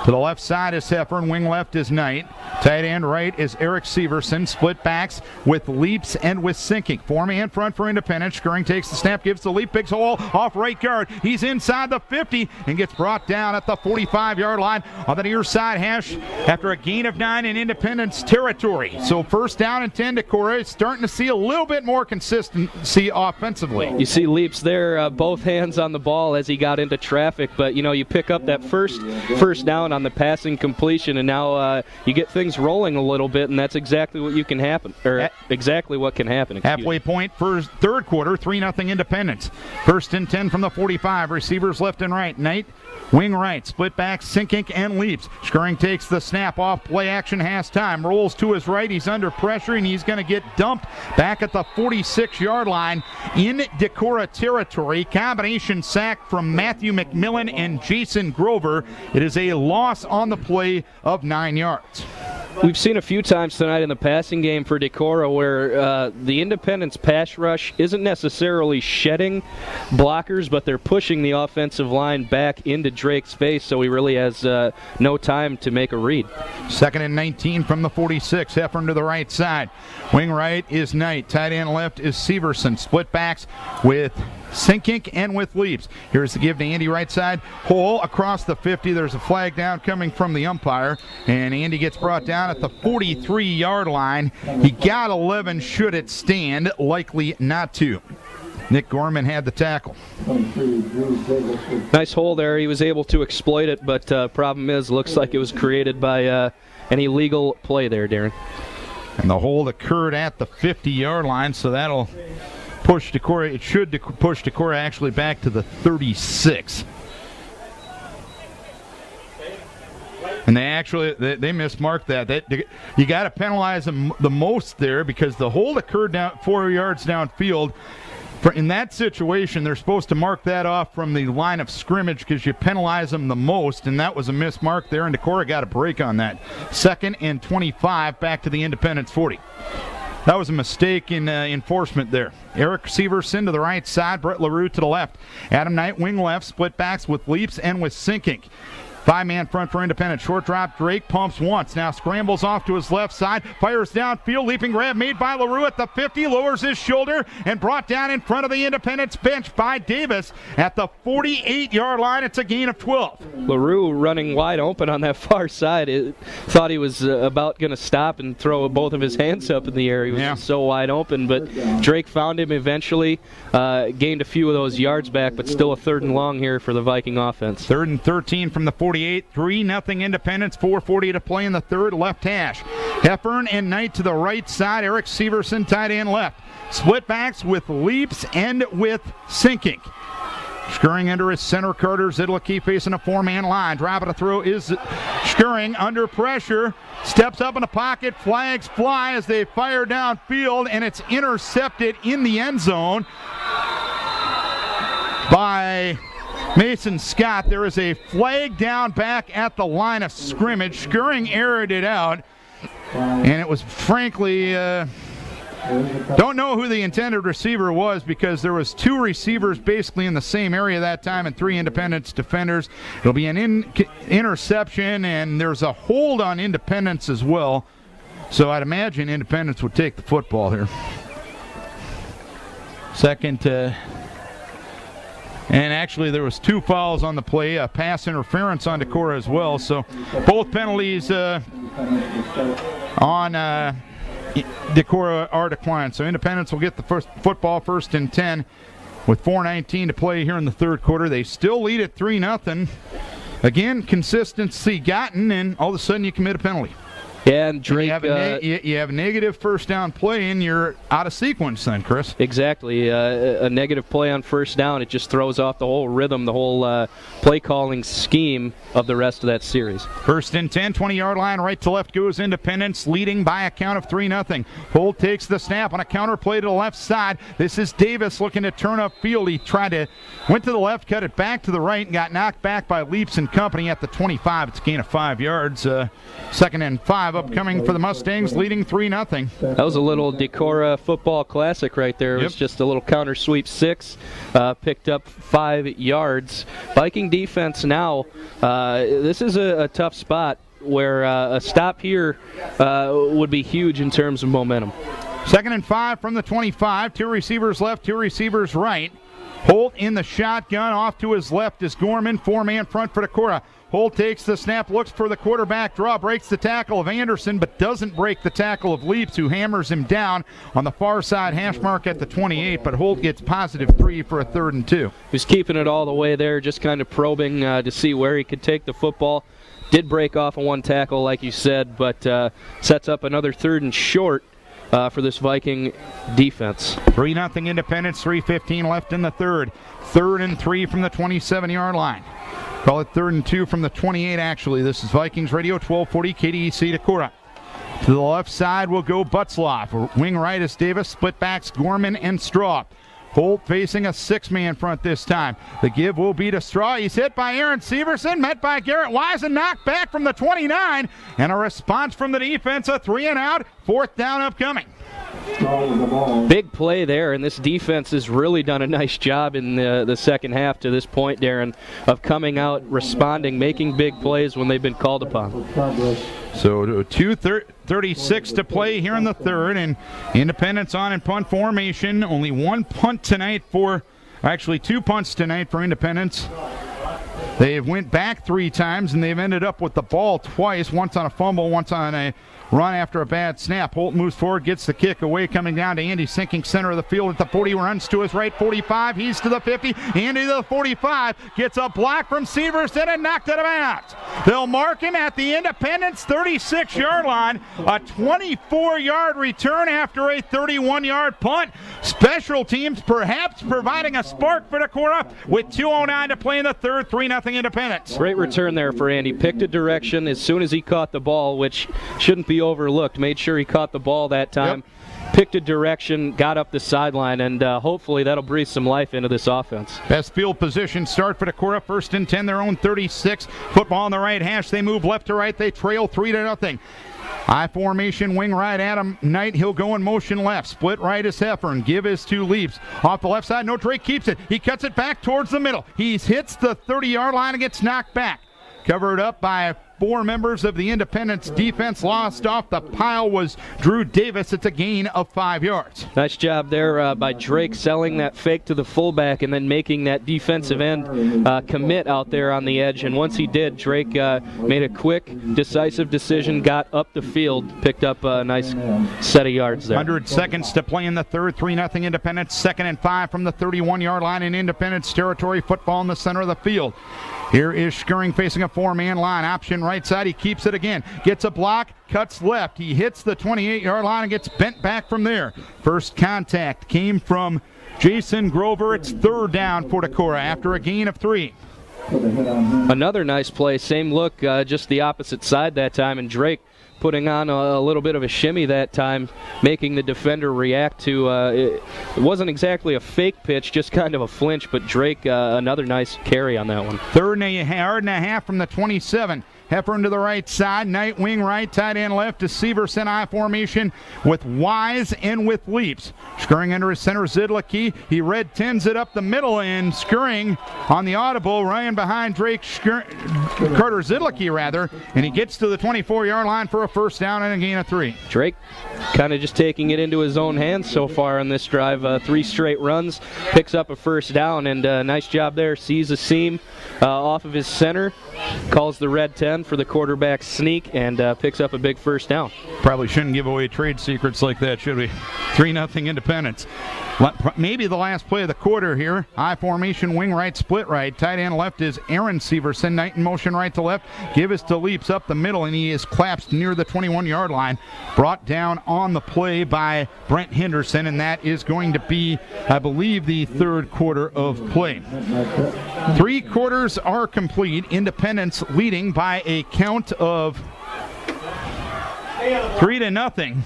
S1: To the left side is Heffern, wing left is Knight. Tight end right is Eric Severson. Split backs with Leaps and with Sinkink. 4-man front for Independence. Schuring takes the snap, gives the Leap, big hole off right guard. He's inside the 50 and gets brought down at the 45-yard line on the near side hash after a gain of 9 in Independence territory. So 1st down and 10 to Decorah. Starting to see a little bit more consistency offensively.
S2: You see Leaps there, both hands on the ball as he got into traffic, but you pick up that first down on the passing completion, and now you get things rolling a little bit, and that's exactly what can happen.
S1: Halfway point for third quarter, 3-0 Independence. 1st and 10 from the 45. Receivers left and right. Knight, wing right, split back, Sinkink and Leaps. Schuring takes the snap off play action, has time, rolls to his right. He's under pressure, and he's going to get dumped back at the 46-yard line in Decorah territory. Combination sack from Matthew McMillan and Jason Grover. It is a long loss on the play of 9 yards.
S2: We've seen a few times tonight in the passing game for Decorah where the Independence pass rush isn't necessarily shedding blockers, but they're pushing the offensive line back into Drake's face, so he really has no time to make a read.
S1: 2nd and 19 from the 46. Heffern to the right side. Wing right is Knight. Tight end left is Severson. Split backs with Sinkink and with Leaps. Here's the give to Andy right side. Hole across the 50. There's a flag down coming from the umpire, and Andy gets brought down at the 43-yard line. He got 11 should it stand. Likely not to. Nick Gorman had the tackle.
S2: Nice hole there. He was able to exploit it, but problem is, looks like it was created by an illegal play there, Darren.
S1: And the hold occurred at the 50-yard line, so that'll push Decorah. It should push Decorah actually back to the 36. And they mismarked that. You got to penalize them the most there because the hold occurred down 4 yards downfield. In that situation, they're supposed to mark that off from the line of scrimmage because you penalize them the most, and that was a mismark there, and Decorah got a break on that. 2nd and 25, back to the Independence 40. That was a mistake in enforcement there. Eric Severson to the right side, Brett LaRue to the left. Adam Knight, wing left, split backs with Leaps and with Sinkink. 5-man front for Independence. Short drop, Drake pumps once. Now scrambles off to his left side. Fires downfield. Leaping grab made by LaRue at the 50. Lowers his shoulder and brought down in front of the Independence bench by Davis at the 48-yard line. It's a gain of 12.
S2: LaRue running wide open on that far side. Thought he was about going to stop and throw both of his hands up in the air. He was so wide open, but Drake found him eventually. Gained a few of those yards back, but still a 3rd and long here for the Viking offense.
S1: 3rd and 13 from the 48. 3-0 Independence. 4:40 to play in the third. Left hash. Heffern and Knight to the right side. Eric Severson tight end left. Split backs with Leaps and with Sinkink. Scurrying under his center, Carter Zidlicki facing a 4-man line. Driving to throw is Scurrying under pressure. Steps up in the pocket. Flags fly as they fire downfield, and it's intercepted in the end zone by Mason Scott. There is a flag down back at the line of scrimmage. Scurrying aired it out, and it was frankly don't know who the intended receiver was because there was 2 receivers basically in the same area that time and 3 Independence defenders. It'll be an interception, and there's a hold on Independence as well. So I'd imagine Independence would take the football here. Second and actually there was 2 fouls on the play, a pass interference on Decorah as well. So both penalties on Decorah are declined. So Independence will get the first football, 1st and 10 with 4:19 to play here in the third quarter. They still lead at 3-0. Again, consistency gotten, and all of a sudden you commit a penalty.
S2: And Drake,
S1: you have a negative first down play, and you're out of sequence then, Chris.
S2: Exactly. A negative play on first down, it just throws off the whole rhythm, the whole play-calling scheme of the rest of that series.
S1: 1st and 10, 20-yard line, right to left goes Independence, leading by a count of 3-0. Holt takes the snap on a counter play to the left side. This is Davis looking to turn upfield. He went to the left, cut it back to the right, and got knocked back by Leaps and company at the 25. It's a gain of 5 yards. 2nd and 5 upcoming for the Mustangs, leading 3-0.
S2: That was a little Decorah football classic right there. It was just a little counter sweep 6, picked up 5 yards. Viking defense now, this is a tough spot where a stop here would be huge in terms of momentum.
S1: 2nd and 5 from the 25. 2 receivers left, 2 receivers right. Holt in the shotgun. Off to his left is Gorman. 4-man front for Decorah. Holt takes the snap, looks for the quarterback draw, breaks the tackle of Anderson, but doesn't break the tackle of Leaps, who hammers him down on the far side hash mark at the 28, but Holt gets positive 3 for a 3rd and 2.
S2: He's keeping it all the way there, just kind of probing to see where he could take the football. Did break off a 1 tackle, like you said, but sets up another 3rd and short for this Viking defense.
S1: 3-0 Independence, 3:15 left in the third. 3rd and 3 from the 27-yard line. Call it 3rd and 2 from the 28, actually. This is Vikings Radio, 1240 KDEC Decorah. To the left side will go Butzloff. Wing right is Davis. Split backs Gorman and Straw. Holt facing a 6-man front this time. The give will be to Straw. He's hit by Aaron Severson, met by Garrett Wise, and knocked back from the 29. And a response from the defense, a 3-and-out, 4th down upcoming.
S2: Big play there, and this defense has really done a nice job in the second half to this point, Darren, of coming out, responding, making big plays when they've been called upon.
S1: So 2:36 to play here in the third, and Independence on in punt formation. Only one punt tonight actually 2 punts tonight for Independence. They've went back 3 times, and they've ended up with the ball twice, once on a fumble, once on a run after a bad snap. Holt moves forward, gets the kick away, coming down to Andy, sinking center of the field at the 40, runs to his right, 45, he's to the 50, Andy to the 45, gets a block from Severson and knocked out of bounds. They'll mark him at the Independence 36-yard line, a 24-yard return after a 31-yard punt. Special teams perhaps providing a spark for Decorah with 2:09 to play in the third, 3-0 Independence.
S2: Great return there for Andy. Picked a direction as soon as he caught the ball, which shouldn't be overlooked. Made sure he caught the ball that time. Yep. Picked a direction, got up the sideline, and hopefully that'll breathe some life into this offense.
S1: Best field position start for Decorah. 1st and 10, their own 36. Football on the right hash. They move left to right. They trail 3-0. I formation, wing right, Adam Knight. He'll go in motion left. Split right is Heffern. Give is 2 leaps. Off the left side, no, Drake keeps it. He cuts it back towards the middle. He hits the 30-yard line and gets knocked back. Covered up by 4 members of the Independence defense. Lost off the pile was Drew Davis. It's a gain of 5 yards.
S2: Nice job there by Drake, selling that fake to the fullback and then making that defensive end commit out there on the edge. And once he did, Drake made a quick, decisive decision, got up the field, picked up a nice set of yards there.
S1: 100 seconds to play in the third, 3-0 Independence. 2nd and 5 from the 31-yard line in Independence territory. Football in the center of the field. Here is Skirring facing a 4-man line. Option right side. He keeps it again. Gets a block. Cuts left. He hits the 28-yard line and gets bent back from there. First contact came from Jason Grover. It's 3rd down for Decorah after a gain of 3.
S2: Another nice play. Same look, just the opposite side that time. And Drake putting on a little bit of a shimmy that time, making the defender react to, it wasn't exactly a fake pitch, just kind of a flinch, but Drake, another nice carry on that one.
S1: 3rd and a half from the 27. Heffern to the right side, Knight wing right, tight end left to Severson I formation with Wise and with Leaps. Skirring under his center, Zidlicki. He red tens it up the middle, and Skirring on the audible, Ryan behind Drake Carter Zidlicki rather, and he gets to the 24-yard line for a 1st down and a gain of 3.
S2: Drake kind of just taking it into his own hands so far in this drive. 3 straight runs, picks up a 1st down, and nice job there. Sees a seam off of his center, calls the red 10 for the quarterback sneak, and picks up a big 1st down.
S1: Probably shouldn't give away trade secrets like that, should we? 3-0 Independence. Maybe the last play of the quarter here. I formation, wing right, split right. Tight end left is Aaron Severson. Knight in motion right to left. Give us to Leaps up the middle, and he is collapsed near the 21-yard line. Brought down on the play by Brent Henderson, and that is going to be, I believe, the 3rd quarter of play. 3 quarters are complete. Independence leading by a count of 3-0.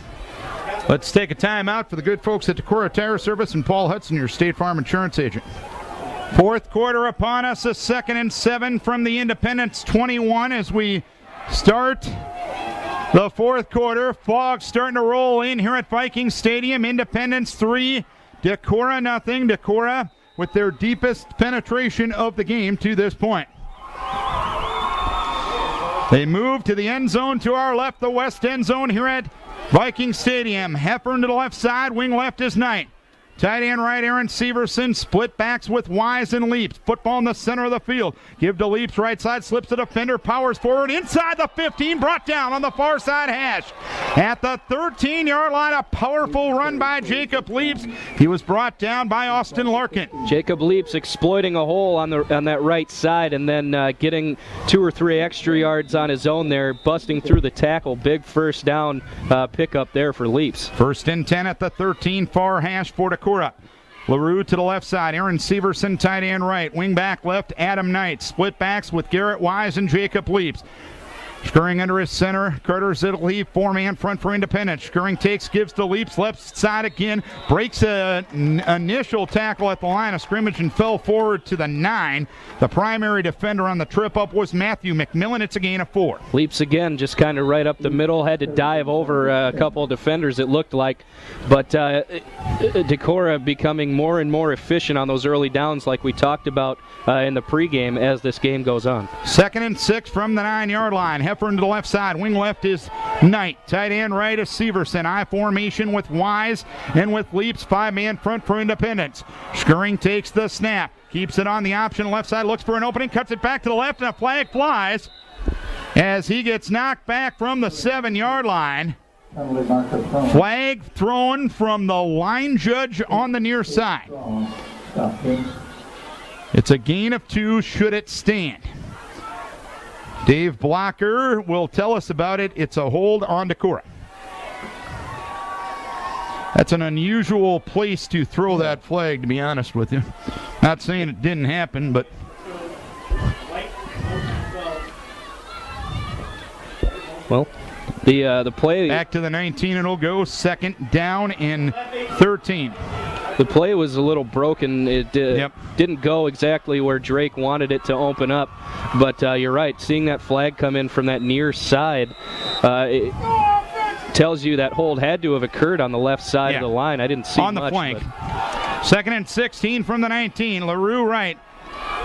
S1: Let's take a timeout for the good folks at Decorah Tire Service and Paul Hudson, your State Farm insurance agent. 4th quarter upon us, a 2nd and 7 from the Independence 21 as we start the 4th quarter. Fog starting to roll in here at Viking Stadium. Independence 3, Decorah nothing. Decorah with their deepest penetration of the game to this point. They move to the end zone to our left, the west end zone here at Viking Stadium. Heffern to the left side, wing left is Knight. Tight end right, Aaron Severson. Split backs with Wise and Leaps. Football in the center of the field. Give to Leaps, right side, slips to defender, powers forward inside the 15, brought down on the far side hash. At the 13-yard line, a powerful run by Jacob Leaps. He was brought down by Austin Larkin.
S2: Jacob Leaps exploiting a hole on that right side, and then getting 2 or 3 extra yards on his own there, busting through the tackle. Big 1st down pickup there for Leaps.
S1: 1st and 10 at the 13, far hash for Decorah. LaRue to the left side. Aaron Severson, tight end right. Wing back left, Adam Knight. Split backs with Garrett Wise and Jacob Leaps. Scurrying under his center, Carter Zidley, four-man front for Independence. Scurrying takes, gives to Leaps, left side again, breaks an initial tackle at the line of scrimmage and fell forward to the 9. The primary defender on the trip up was Matthew McMillan. It's a gain of 4.
S2: Leaps again, just kind of right up the middle, had to dive over a couple of defenders, it looked like. But Decorah becoming more and more efficient on those early downs like we talked about in the pregame as this game goes on.
S1: 2nd and 6 from the 9-yard line. Heffern to the left side. Wing left is Knight. Tight end right is Severson. I formation with Wise and with Leaps. 5-man front for Independence. Scurrying takes the snap. Keeps it on the option left side. Looks for an opening. Cuts it back to the left and a flag flies as he gets knocked back from the 7-yard line. Flag thrown from the line judge on the near side. It's a gain of 2 should it stand. Dave Blocker will tell us about it. It's a hold on Decorah. That's an unusual place to throw that flag, to be honest with you. Not saying it didn't happen, but...
S2: Well, the play...
S1: Back to the 19, and it'll go 2nd down and 13.
S2: The play was a little broken. It didn't go exactly where Drake wanted it to open up. But you're right, seeing that flag come in from that near side, it tells you that hold had to have occurred on the left side of the line. I didn't see
S1: on
S2: much.
S1: On the flank. 2nd and 16 from the 19. LaRue right.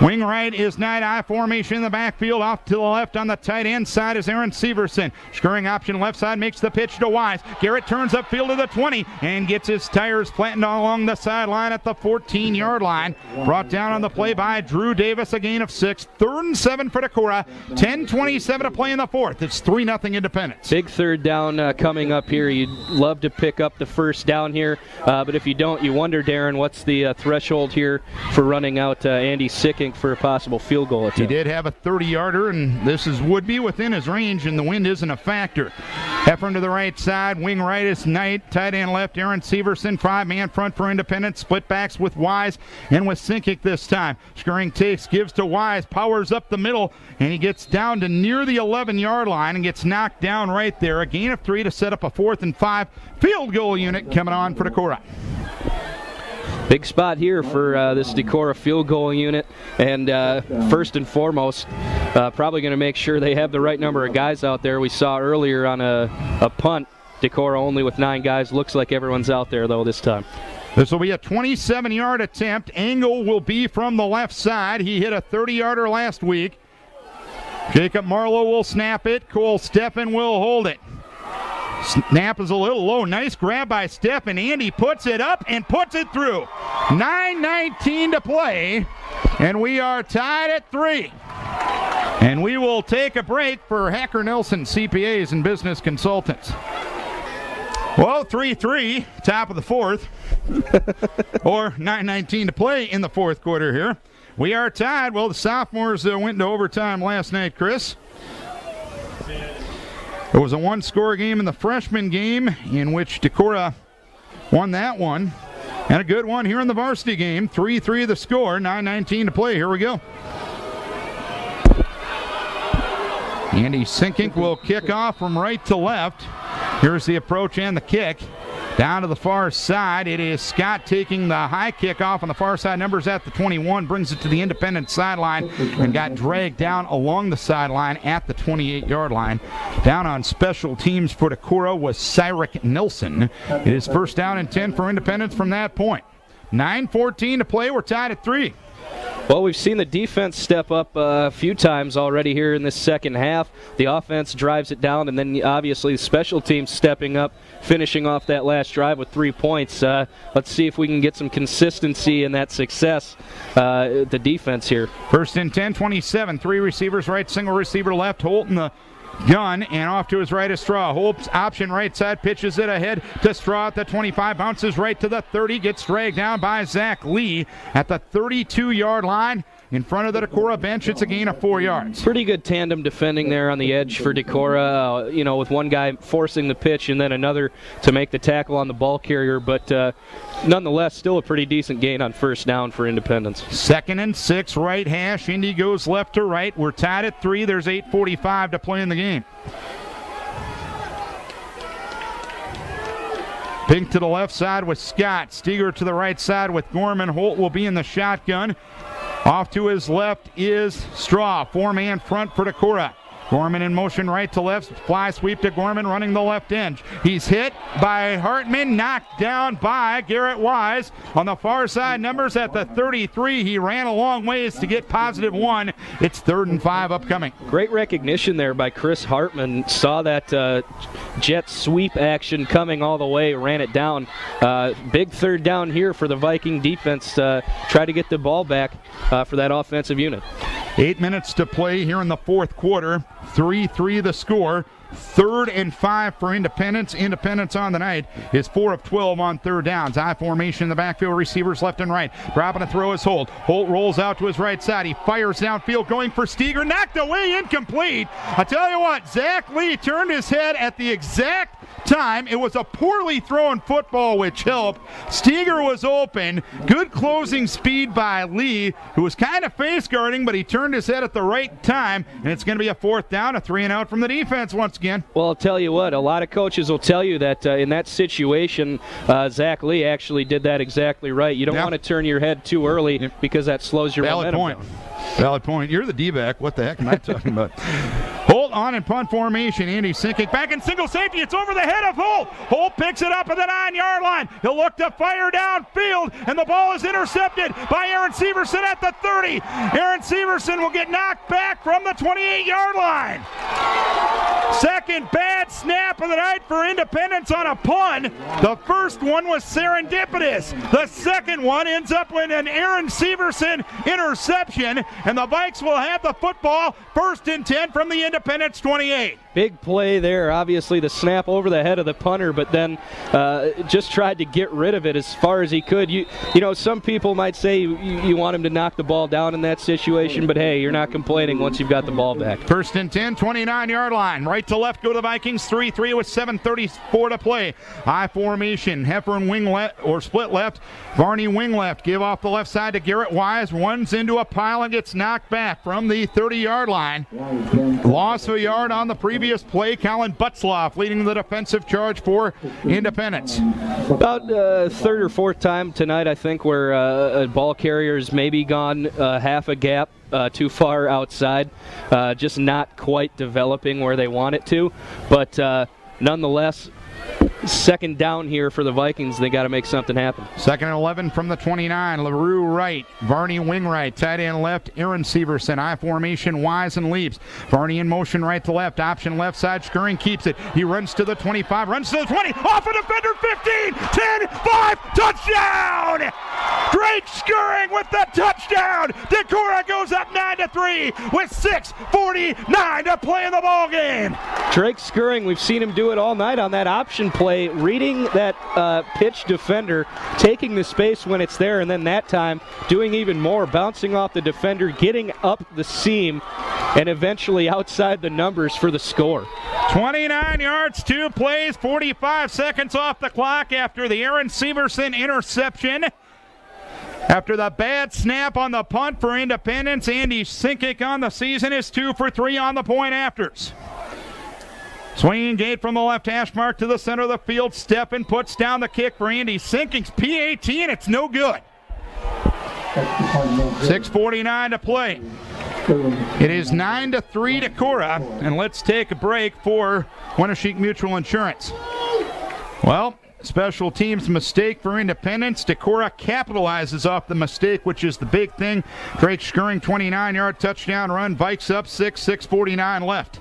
S1: Wing right is Knight. I formation in the backfield. Off to the left on the tight end side is Aaron Severson. Scurrying option left side, makes the pitch to Wise. Garrett turns upfield to the 20 and gets his tires planted along the sideline at the 14-yard line. Brought down on the play by Drew Davis, a gain of 6. 3rd and 7 for Decorah. 10:27 to play in the 4th. It's 3-0 Independence.
S2: Big 3rd down coming up here. You'd love to pick up the 1st down here, but if you don't, you wonder, Darren, what's the threshold here for running out Andy Sicking for a possible field goal attempt?
S1: He did have a 30-yarder, and this would be within his range, and the wind isn't a factor. Heffern to the right side. Wing right is Knight. Tight end left, Aaron Severson. 5-man front for Independence. Split backs with Wise and with Sinkic this time. Scurrying takes, gives to Wise, powers up the middle, and he gets down to near the 11-yard line and gets knocked down right there. A gain of 3 to set up a 4th and 5 field goal unit coming on for Decorah.
S2: Big spot here for this Decorah field goal unit, and first and foremost, probably going to make sure they have the right number of guys out there. We saw earlier on a punt, Decorah only with 9 guys. Looks like everyone's out there, though, this time.
S1: This will be a 27-yard attempt. Angle will be from the left side. He hit a 30-yarder last week. Jacob Marlowe will snap it. Cole Steppen will hold it. Snap is a little low. Nice grab by Steppen. Andy puts it up and puts it through. 9:19 to play, and we are tied at 3. And we will take a break for Hacker Nelson CPAs and Business Consultants. Well, 3-3, top of the 4th. Or 9:19 to play in the 4th quarter here. We are tied. Well, the sophomores went into overtime last night, Chris. It was a 1-score game in the freshman game in which Decorah won that one. And a good one here in the varsity game. 3-3 the score, 9:19 to play. Here we go. Andy Sinkink will kick off from right to left. Here's the approach and the kick. Down to the far side, it is Scott taking the high kick off on the far side. Numbers at the 21, brings it to the Independent sideline and got dragged down along the sideline at the 28-yard line. Down on special teams for Decorah was Cyric Nelson. It is 1st down and 10 for Independence from that point. 9:14 to play. We're tied at 3.
S2: Well, we've seen the defense step up a few times already here in this second half. The offense drives it down, and then obviously the special teams stepping up, finishing off that last drive with 3 points. Let's see if we can get some consistency in that success, the defense here.
S1: 1st and 10, 27. 3 receivers right, single receiver left. Holton the gun, and off to his right is Straw. Holt's option right side, pitches it ahead to Straw at the 25, bounces right to the 30, gets dragged down by Zach Lee at the 32-yard line. in front of the Decorah bench. It's a gain of 4 yards.
S2: Pretty good tandem defending there on the edge for Decorah, with one guy forcing the pitch and then another to make the tackle on the ball carrier, but nonetheless, still a pretty decent gain on first down for Independence.
S1: 2nd and 6, right hash. Indy goes left to right. We're tied at 3. There's 8:45 to play in the game. Pink to the left side with Scott. Steger to the right side with Gorman. Holt will be in the shotgun. Off to his left is Straw. 4-man front for Decorah. Gorman in motion right to left. Fly sweep to Gorman running the left edge. He's hit by Hartman, knocked down by Garrett Wise. On the far side, numbers at the 33. He ran a long ways to get +1. It's 3rd and 5 upcoming.
S2: Great recognition there by Chris Hartman. Saw that jet sweep action coming all the way, ran it down. Big 3rd down here for the Viking defense. Try to get the ball back for that offensive unit.
S1: 8 minutes to play here in the 4th quarter. 3-3 the score. 3rd and 5 for Independence. Independence on the night is 4 of 12 on 3rd downs. I formation in the backfield, receivers left and right. Dropping a throw is Holt. Holt rolls out to his right side. He fires downfield going for Steger. Knocked away, incomplete. I tell you what, Zach Lee turned his head at the exact time. It was a poorly thrown football which helped. Steger was open. Good closing speed by Lee, who was kind of face guarding, but he turned his head at the right time, and it's going to be a 4th down, a 3 and out from the defense once again.
S2: Well, I'll tell you what, a lot of coaches will tell you that in that situation, Zach Lee actually did that exactly right. You don't want to turn your head too early because that slows your momentum down.
S1: Valid point. You're the D-back. What the heck am I talking about? Holt on in punt formation. Andy sinking back in single safety. It's over the head of Holt. Holt picks it up at the 9-yard line. He'll look to fire downfield, and the ball is intercepted by Aaron Severson at the 30. Aaron Severson will get knocked back from the 28-yard line. Second bad snap of the night for Independence on a punt. The first one was serendipitous. The second one ends up with an Aaron Severson interception, and the Vikes will have the football. 1st and 10 from the Independence 28.
S2: Big play there. Obviously the snap over the head of the punter, but then just tried to get rid of it as far as he could. You know, some people might say you want him to knock the ball down in that situation, but hey, you're not complaining once you've got the ball back.
S1: 1st and 10, 29-yard line. Right to left go the Vikings. 3-3 with 7:34 to play. I formation. Heffern wing left or split left. Varney wing left. Give off the left side to Garrett Wise. Runs into a pile and gets knocked back from the 30-yard line. Loss of a yard on the previous play. Colin Butzloff leading the defensive charge for Independence.
S2: About 3rd or 4th time tonight, I think, where a ball carrier's maybe gone half a gap too far outside, just not quite developing where they want it to. But nonetheless, 2nd down here for the Vikings. They got to make something happen.
S1: 2nd and 11 from the 29. LaRue right. Varney wing right. Tight end left. Aaron Severson. I formation. Wise and leaps. Varney in motion right to left. Option left side. Skirring keeps it. He runs to the 25. Runs to the 20. Off a defender. 15. 10. 5. Touchdown! Drake Skirring with the touchdown. Decorah goes up 9-3 with 6:49 to play in the ball game.
S2: Drake Skirring, we've seen him do it all night on that option play, reading that pitch defender, taking the space when it's there, and then that time doing even more, bouncing off the defender, getting up the seam, and eventually outside the numbers for the score.
S1: 29 yards, 2 plays, 45 seconds off the clock after the Aaron Severson interception. After the bad snap on the punt for Independence, Andy Sinkic on the season is 2 for 3 on the point afters. Swinging gate from the left hash mark to the center of the field. Steffen puts down the kick for Andy Sinking's PAT, and it's no good. 6:49 to play. It is 9-3 Decorah, and let's take a break for Winneshiek Mutual Insurance. Well, special teams mistake for Independence. Decorah capitalizes off the mistake, which is the big thing. Drake Skirring 29-yard touchdown run. Vikes up 6:49 left.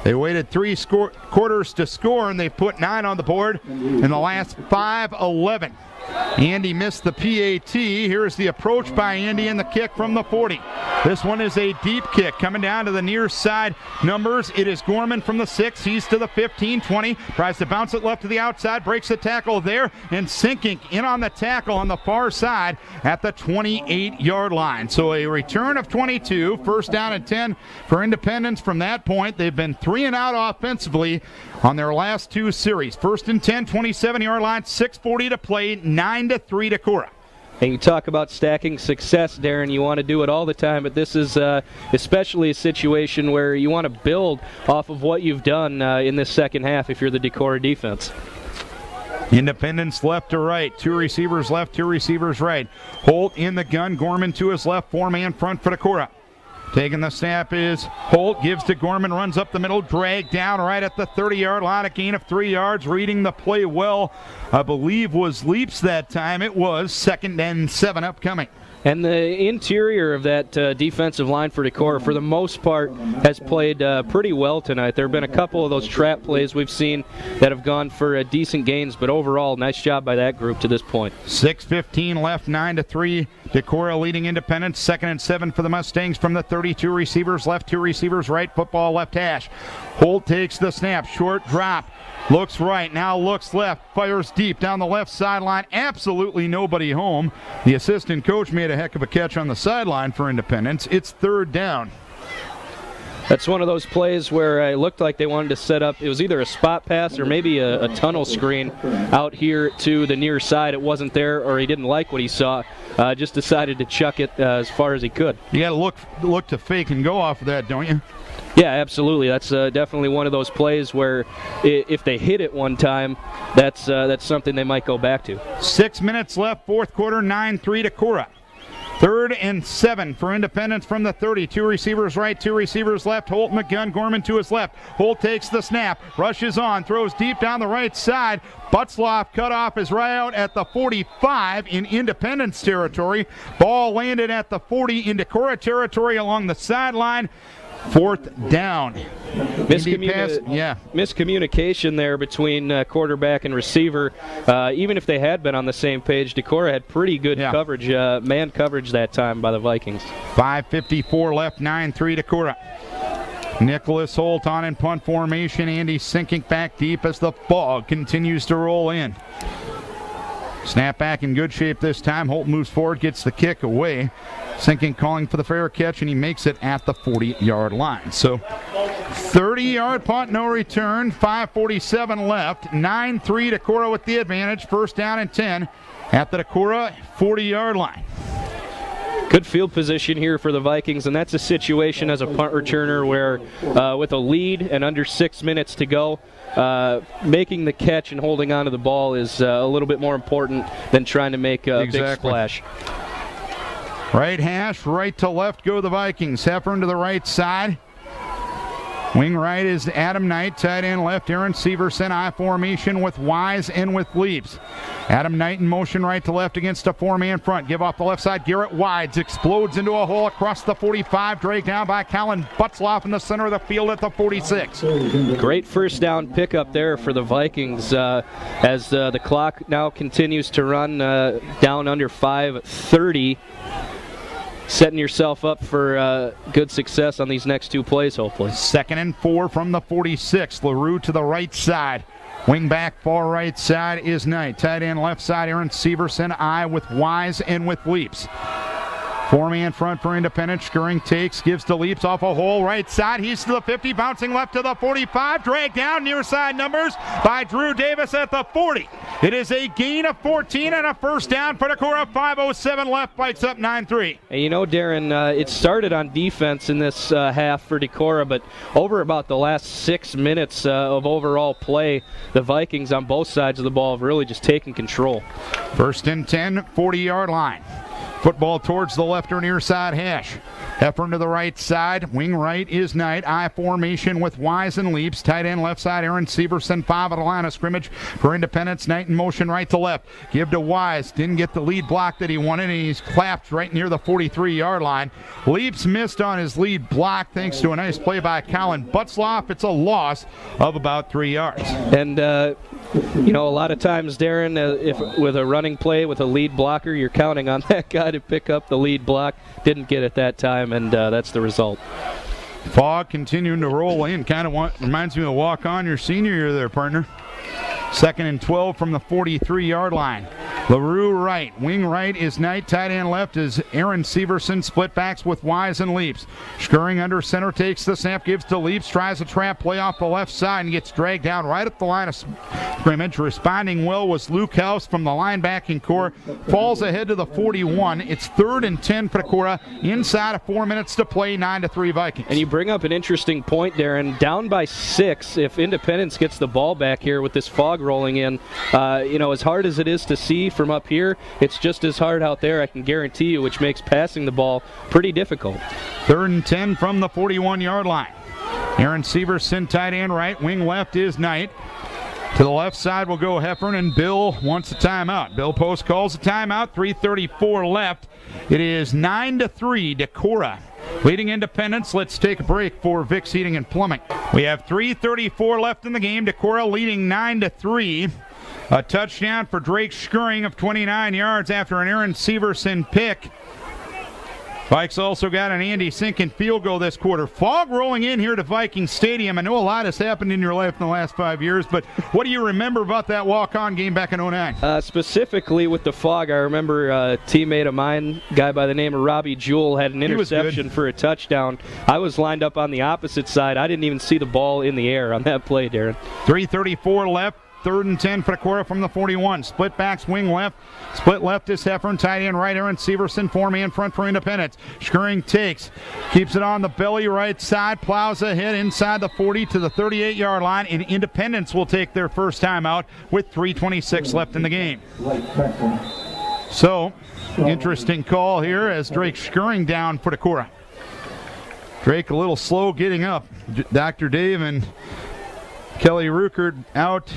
S1: They waited 3 quarters to score, and they put 9 on the board in the last 5:11. Andy missed the PAT. Here's the approach by Andy and the kick from the 40. This one is a deep kick coming down to the near side numbers. It is Gorman from the 6. He's to the 15, 20. Tries to bounce it left to the outside. Breaks the tackle there and sinking in on the tackle on the far side at the 28-yard line. So a return of 22. First down and 10 for Independence from that point. They've been 3 and out offensively on their last 2 series. First and 10, 27-yard line, 6:40 to play, 9-3 Decorah.
S2: And you talk about stacking success, Darren. You want to do it all the time, but this is especially a situation where you want to build off of what you've done in this second half if you're the Decorah defense.
S1: Independence left to right. 2 receivers left, 2 receivers right. Holt in the gun. Gorman to his left. 4-man front for Decorah. Taking the snap is Holt, gives to Gorman, runs up the middle, dragged down right at the 30-yard line, a gain of 3 yards. Reading the play well, I believe, was Leaps that time. It was 2nd and 7 upcoming.
S2: And the interior of that defensive line for Decorah, for the most part, has played pretty well tonight. There have been a couple of those trap plays we've seen that have gone for decent gains, but overall, nice job by that group to this point.
S1: 6:15 left, 9-3. Decorah leading Independence. 2nd and 7 for the Mustangs from the 32 receivers left, 2 receivers right, football left hash. Holt takes the snap, short drop. Looks right, now looks left, fires deep down the left sideline. Absolutely nobody home. The assistant coach made a heck of a catch on the sideline for Independence. It's 3rd down.
S2: That's one of those plays where it looked like they wanted to set up, it was either a spot pass or maybe a tunnel screen out here to the near side. It wasn't there, or he didn't like what he saw. Just decided to chuck it as far as he could. You
S1: got to look to fake and go off of that, don't you?
S2: Yeah, absolutely. That's definitely one of those plays where if they hit it one time, that's something they might go back to.
S1: 6 minutes left, 4th quarter, 9-3 Decorah. 3rd and 7 for Independence from the 30. 2 receivers right, 2 receivers left. Holt in the gun, Gorman to his left. Holt takes the snap, rushes on, throws deep down the right side. Butzloff cut off his route at the 45 in Independence territory. Ball landed at the 40 in Decorah territory along the sideline. 4th down.
S2: Miscommunication there between quarterback and receiver. Even if they had been on the same page, Decorah had pretty good coverage, man coverage that time by the Vikings.
S1: 5:54 left, 9-3 Decorah. Nicholas Holt on in punt formation. Andy sinking back deep as the fog continues to roll in. Snap back in good shape this time. Holt moves forward, gets the kick away. Sinking calling for the fair catch, and he makes it at the 40-yard line. So 30-yard punt, no return. 5:47 left. 9-3 Decorah with the advantage. First down and 10 at the Decorah 40-yard line.
S2: Good field position here for the Vikings, and that's a situation as a punt returner where with a lead and under 6 minutes to go, making the catch and holding on to the ball is a little bit more important than trying to make a big splash.
S1: Right hash, right to left go the Vikings. Heffern to the right side. Wing right is Adam Knight. Tight end left, Aaron Severson. I formation with Wise and with Leaps. Adam Knight in motion right to left against a 4-man front. Give off the left side. Garrett Wise explodes into a hole across the 45. Dragged down by Colin Butzloff in the center of the field at the 46.
S2: Great first down pickup there for the Vikings as the clock now continues to run down under 5:30. Setting yourself up for good success on these next 2 plays, hopefully.
S1: 2nd and 4 from the 46. LaRue to the right side. Wing back far right side is Knight. Tight end left side, Aaron Severson. I with Wise and with Leaps. 4-man front for Independence. Scurrying takes, gives to Leaps off a hole right side. He's to the 50, bouncing left to the 45. Dragged down near side numbers by Drew Davis at the 40. It is a gain of 14 and a first down for Decorah. 5:07 left, bikes up 9-3.
S2: And you know, Darren, it started on defense in this half for Decorah, but over about the last 6 minutes of overall play, the Vikings on both sides of the ball have really just taken control.
S1: First and 10, 40-yard line. Football towards the left or near side hash. Heffern to the right side. Wing right is Knight. I formation with Wise and Leaps. Tight end left side, Aaron Severson. 5 at the line of scrimmage for Independence. Knight in motion right to left. Give to Wise. Didn't get the lead block that he wanted, and he's clapped right near the 43-yard line. Leaps missed on his lead block thanks to a nice play by Colin Butzloff. It's a loss of about 3 yards.
S2: And You know, a lot of times, Darren, if with a running play with a lead blocker, you're counting on that guy to pick up the lead block. Didn't get it that time, and that's the result.
S1: Fog continuing to roll in. Kind of reminds me of walk-on your senior year there, partner. 2nd and 12 from the 43-yard line. LaRue right. Wing right is Knight. Tight end left is Aaron Severson. Split backs with Wise and Leaps. Scurrying under center, takes the snap, gives to Leaps, tries a trap play off the left side and gets dragged down right at the line of scrimmage. Responding well was Luke House from the linebacking core. Falls ahead to the 41. It's 3rd and 10 for Decorah. Inside of 4 minutes to play, 9-3 Vikings.
S2: And you bring up an interesting point, Darren. Down by 6, if Independence gets the ball back here with this fog rolling in, as hard as it is to see from up here, it's just as hard out there, I can guarantee you, which makes passing the ball pretty difficult.
S1: 3rd and 10 from the 41-yard line. Aaron Severson, tight end right. Wing left is Knight. To the left side will go Heffern, and Bill wants a timeout. Bill Post calls a timeout. 3:34 left. It is 9-3 Decorah leading Independence. Let's take a break for Vicks Heating and Plumbing. We have 3:34 left in the game. Decorah leading 9-3. A touchdown for Drake Scurrying of 29 yards after an Aaron Severson pick. Vikes also got an Andy Sinkin field goal this quarter. Fog rolling in here to Viking Stadium. I know a lot has happened in your life in the last 5 years, but what do you remember about that walk-on game back in 09?
S2: Specifically with the fog, I remember a teammate of mine, a guy by the name of Robbie Jewell, had an interception for a touchdown. I was lined up on the opposite side. I didn't even see the ball in the air on that play, Darren.
S1: 3:34 left. 3rd and 10 for Decorah from the 41. Split backs, wing left. Split left is Heffern. Tight end right, Aaron Severson. 4-man front for Independence. Scurrying takes. Keeps it on the belly right side. Plows ahead inside the 40 to the 38-yard line. And Independence will take their first time out with 3:26 left in the game. So, interesting call here as Drake Scurrying down for Decorah. Drake a little slow getting up. Dr. Dave and Kelly Ruckert out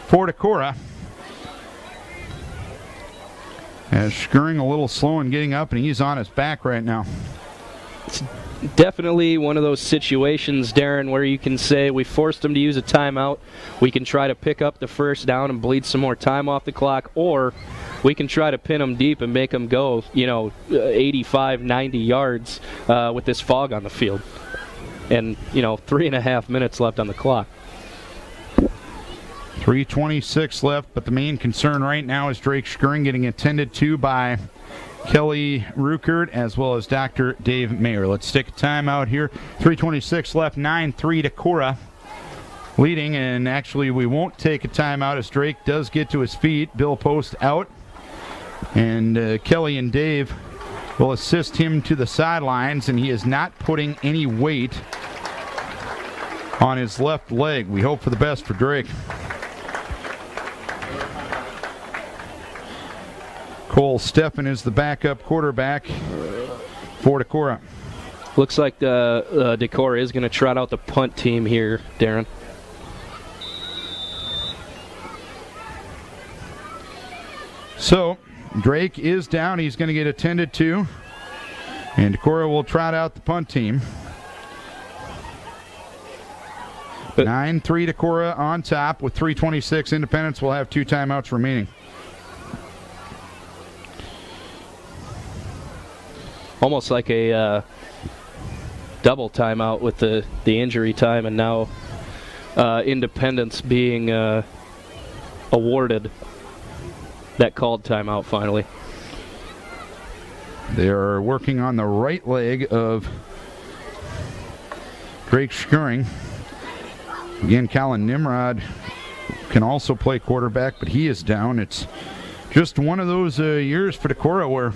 S1: for Decorah. As Scurrying a little slow in getting up, and he's on his back right now.
S2: It's definitely one of those situations, Darren, where you can say we forced them to use a timeout. We can try to pick up the first down and bleed some more time off the clock, or we can try to pin them deep and make them go, 85, 90 yards with this fog on the field. And, 3.5 minutes left on the clock.
S1: 3:26 left, but the main concern right now is Drake Scurrying getting attended to by Kelly Ruckert as well as Dr. Dave Mayer. Let's take a timeout here. 3:26 left, 9-3 Decorah leading, and actually we won't take a timeout as Drake does get to his feet. Bill Post out, and Kelly and Dave will assist him to the sidelines, and he is not putting any weight on his left leg. We hope for the best for Drake. Cole Steffen is the backup quarterback for Decorah.
S2: Looks like Decorah is going to trot out the punt team here, Darren.
S1: So, Drake is down. He's going to get attended to. And Decorah will trot out the punt team. 9-3 Decorah on top with 3:26. Independence will have 2 timeouts remaining.
S2: Almost like a double timeout with the injury time, and now Independence being awarded that called timeout finally.
S1: They are working on the right leg of Drake Scurrying. Again, Colin Nimrod can also play quarterback, but he is down. It's just one of those years for Decorah where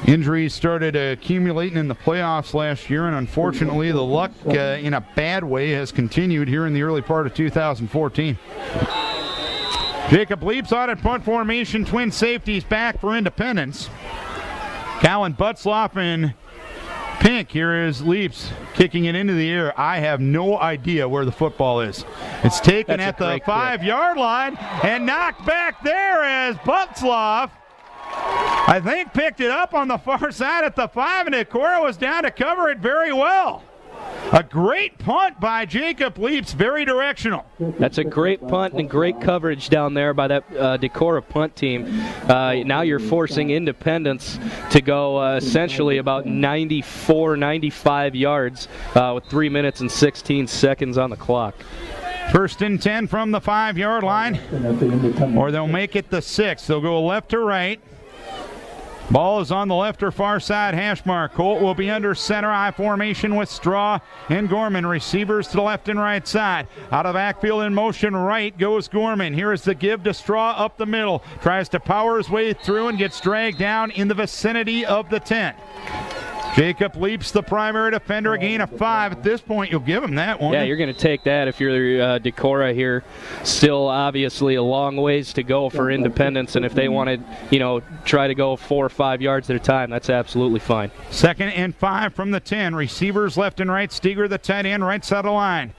S1: injuries started accumulating in the playoffs last year, and unfortunately the luck in a bad way has continued here in the early part of 2014. Jacob Leaps out at punt formation, twin safeties back for Independence. Colin Butzloff and Pink, here is Leaps kicking it into the air. I have no idea where the football is. It's taken at the 5-yard line and knocked back there as Butzloff, I think, picked it up on the far side at the 5, and Decorah was down to cover it very well. A great punt by Jacob Leaps, very directional.
S2: That's a great punt and great coverage down there by that Decorah punt team. Now you're forcing Independence to go essentially about 94, 95 yards with 3 minutes and 16 seconds on the clock.
S1: 1st and 10 from the 5-yard line, or they'll make it the 6. They'll go left to right. Ball is on the left or far side hash mark. Holt will be under center, I formation with Straw and Gorman. Receivers to the left and right side. Out of backfield in motion right goes Gorman. Here is the give to Straw up the middle. Tries to power his way through and gets dragged down in the vicinity of the 10. Jacob Leaps, the primary defender, a gain of 5. At this point, you'll give him that one.
S2: Yeah, you're going to take that if you're Decorah here. Still, obviously, a long ways to go for Independence, and if they want to, try to go 4 or 5 yards at a time, that's absolutely fine.
S1: 2nd and 5 from the 10. Receivers left and right. Steger, the tight end, right side of the line.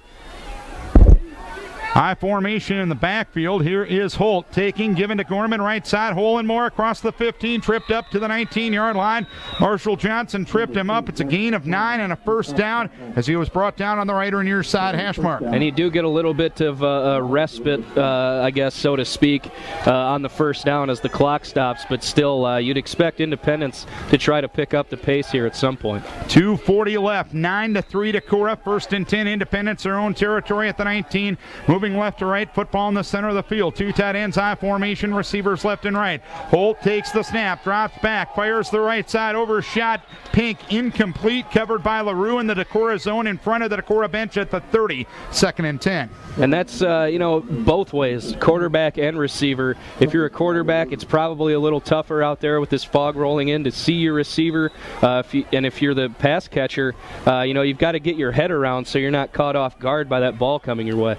S1: High formation in the backfield. Here is Holt taking, given to Gorman, right side. Holenmore across the 15, tripped up to the 19-yard line. Marshall Johnson tripped him up. It's a gain of 9 and a first down as he was brought down on the right or near side hash mark.
S2: And you do get a little bit of a respite, I guess, so to speak, on the first down as the clock stops. But still, you'd expect Independence to try to pick up the pace here at some point.
S1: 2:40 left, 9-3 Decorah. 1st and 10, Independence, their own territory at the 19. Moving left to right, football in the center of the field. 2 tight ends, high formation, receivers left and right. Holt takes the snap, drops back, fires the right side, overshot. Pink, incomplete, covered by LaRue in the Decorah zone in front of the Decorah bench at the 30. 2nd and 10.
S2: And that's, both ways, quarterback and receiver. If you're a quarterback, it's probably a little tougher out there with this fog rolling in to see your receiver. If you're the pass catcher, you've got to get your head around so you're not caught off guard by that ball coming your way.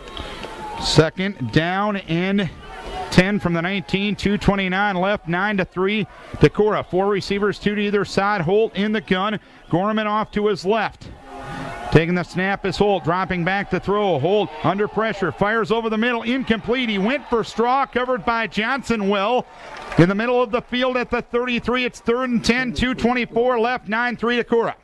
S1: 2nd down and 10 from the 19, 2:29 left, 9-3 Decorah. 4 receivers, 2 to either side. Holt in the gun, Gorman off to his left. Taking the snap is Holt, dropping back to throw. Holt under pressure, fires over the middle, incomplete. He went for Straw, covered by Johnson well. In the middle of the field at the 33, it's 3rd and 10, 2:24 left, 9-3 Decorah.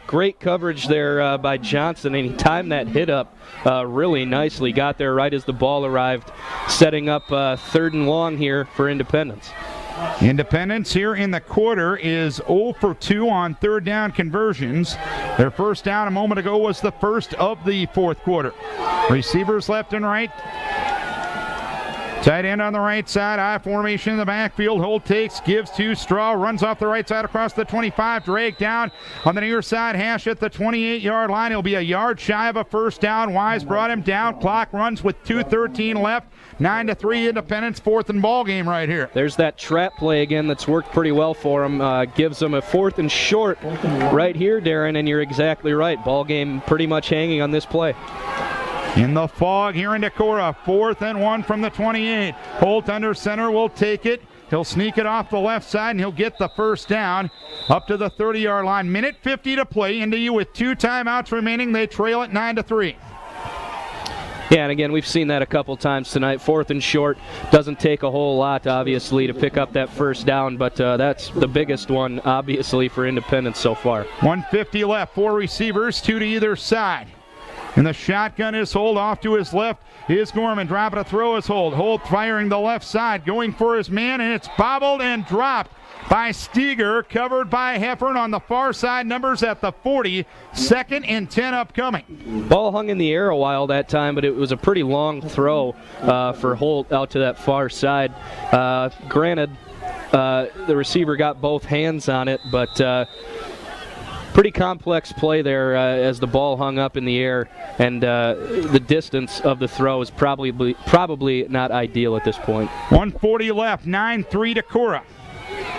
S2: Great coverage there by Johnson, and he timed that hit up really nicely. Got there right as the ball arrived, setting up 3rd and long here for Independence.
S1: Independence here in the quarter is 0 for 2 on 3rd down conversions. Their first down a moment ago was the first of the 4th quarter. Receivers left and right. Tight end on the right side, I formation in the backfield. Holt takes, gives to Straw, runs off the right side across the 25, dragged down on the near side hash at the 28-yard line. He'll be a yard shy of a first down. Wise brought him down. Clock runs with 2:13 left. 9-3 Independence, 4th and ball game right here.
S2: There's that trap play again that's worked pretty well for him. Gives them a 4th and short right here, Darren, and you're exactly right. Ball game pretty much hanging on this play.
S1: In the fog here in Decorah, 4th and 1 from the 28. Holt under center will take it. He'll sneak it off the left side, and he'll get the first down up to the 30-yard line. Minute 50 to play. Into you with 2 timeouts remaining. They trail it 9-3.
S2: Yeah, and again, we've seen that a couple times tonight. 4th and short doesn't take a whole lot, obviously, to pick up that first down, but that's the biggest one, obviously, for Independence so far.
S1: 1:50 left, 4 receivers, 2 to either side. And the shotgun is Holt. Off to his left is Gorman. Dropping a throw is Holt. Holt firing the left side, going for his man, and it's bobbled and dropped by Steger, covered by Heffern on the far side. Numbers at the 40. 2nd and 10 upcoming.
S2: Ball hung in the air a while that time, but it was a pretty long throw for Holt out to that far side. Granted, the receiver got both hands on it, but pretty complex play there as the ball hung up in the air, and the distance of the throw is probably not ideal at this point.
S1: 1:40 left, 9-3 Decorah.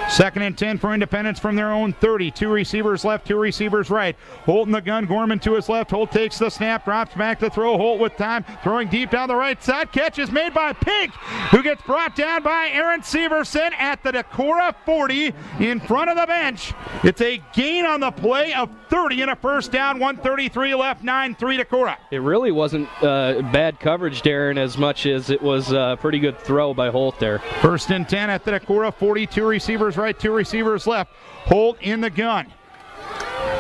S1: 2nd and 10 for Independence from their own 30. 2 receivers left, 2 receivers right. Holt in the gun, Gorman to his left. Holt takes the snap, drops back to throw. Holt with time, throwing deep down the right side. Catch is made by Pink, who gets brought down by Aaron Severson at the Decorah 40 in front of the bench. It's a gain on the play of 30 and a first down. 1:33 left, 9-3 Decorah.
S2: It really wasn't bad coverage, Darren, as much as it was a pretty good throw by Holt there. 1st
S1: and 10 at the Decorah 40. 2 receivers right, 2 receivers left. Holt in the gun.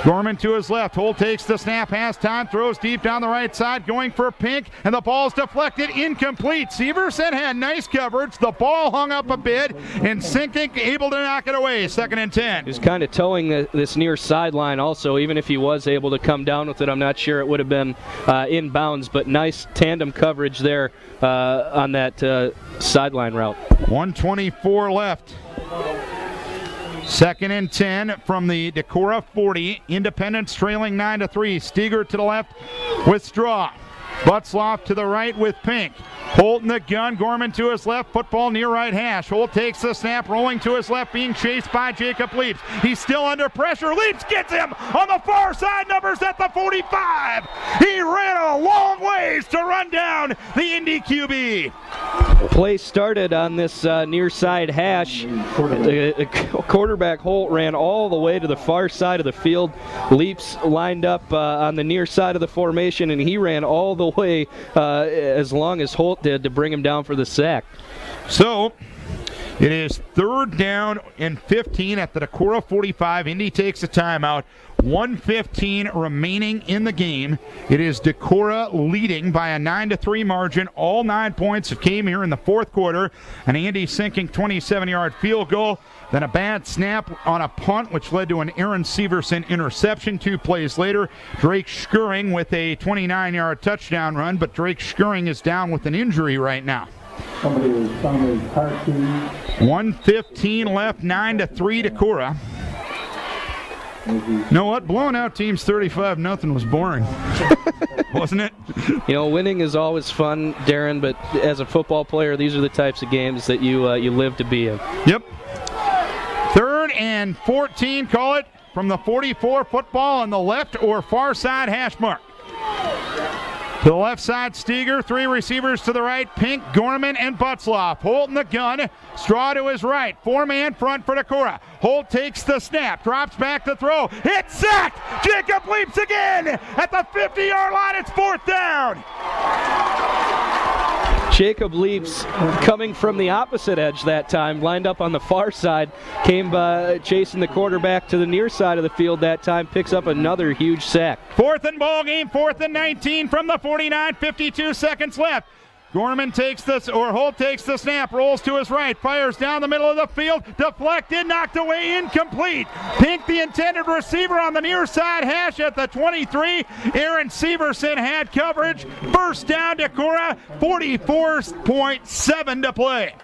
S1: Gorman to his left. Holt takes the snap, has time, throws deep down the right side, going for Pink, and the ball's deflected, incomplete. Severson had nice coverage. The ball hung up a bit, and Sinking able to knock it away. 2nd and 10.
S2: He's kind of towing this near sideline also. Even if he was able to come down with it, I'm not sure it would have been inbounds, but nice tandem coverage there on that sideline route.
S1: 1:24 left. 2nd and 10 from the Decorah 40. Independence trailing 9-3. Steger to the left with Straw. Butzloff to the right with Pink. Holt in the gun. Gorman to his left. Football near right hash. Holt takes the snap, rolling to his left, being chased by Jacob Leaps. He's still under pressure. Leaps gets him on the far side. Numbers at the 45. He ran a long ways to run down the Indy QB.
S2: Play started on this near side hash. Quarterback Holt ran all the way to the far side of the field. Leaps lined up on the near side of the formation, and he ran all the way as long as Holt did to bring him down for the sack.
S1: So it is 3rd down and 15 at the Decorah 45. Indy takes a timeout. 1:15 remaining in the game. It is Decorah leading by a 9-3 margin. All 9 points came here in the 4th quarter. An Andy Sinking 27-yard field goal. Then a bad snap on a punt, which led to an Aaron Severson interception. 2 plays later, Drake Schuring with a 29-yard touchdown run, but Drake Schuring is down with an injury right now. 1:15 left, 9-3 Decorah. You know what? Blowing out teams 35-0 was boring, wasn't it?
S2: You know, winning is always fun, Darren, but as a football player, these are the types of games that you live to be in.
S1: Yep. 3rd and 14, call it, from the 44. Football on the left or far side hash mark. To the left side, Steger. 3 receivers to the right. Pink, Gorman, and Butzloff. Holt in the gun. Straw to his right. 4-man front for Decorah. Holt takes the snap. Drops back to throw. It's sacked. Jacob Leaps again. At the 50-yard line, it's 4th down.
S2: Jacob Leaps coming from the opposite edge that time, lined up on the far side, came chasing the quarterback to the near side of the field that time, picks up another huge sack.
S1: 4th and ball game, 4th and 19 from the 49, 52 seconds left. Gorman takes this, or Holt takes the snap, rolls to his right, fires down the middle of the field, deflected, knocked away, incomplete. Pink, the intended receiver on the near side hash at the 23. Aaron Severson had coverage. 1st down, Decorah, 44.7 to play.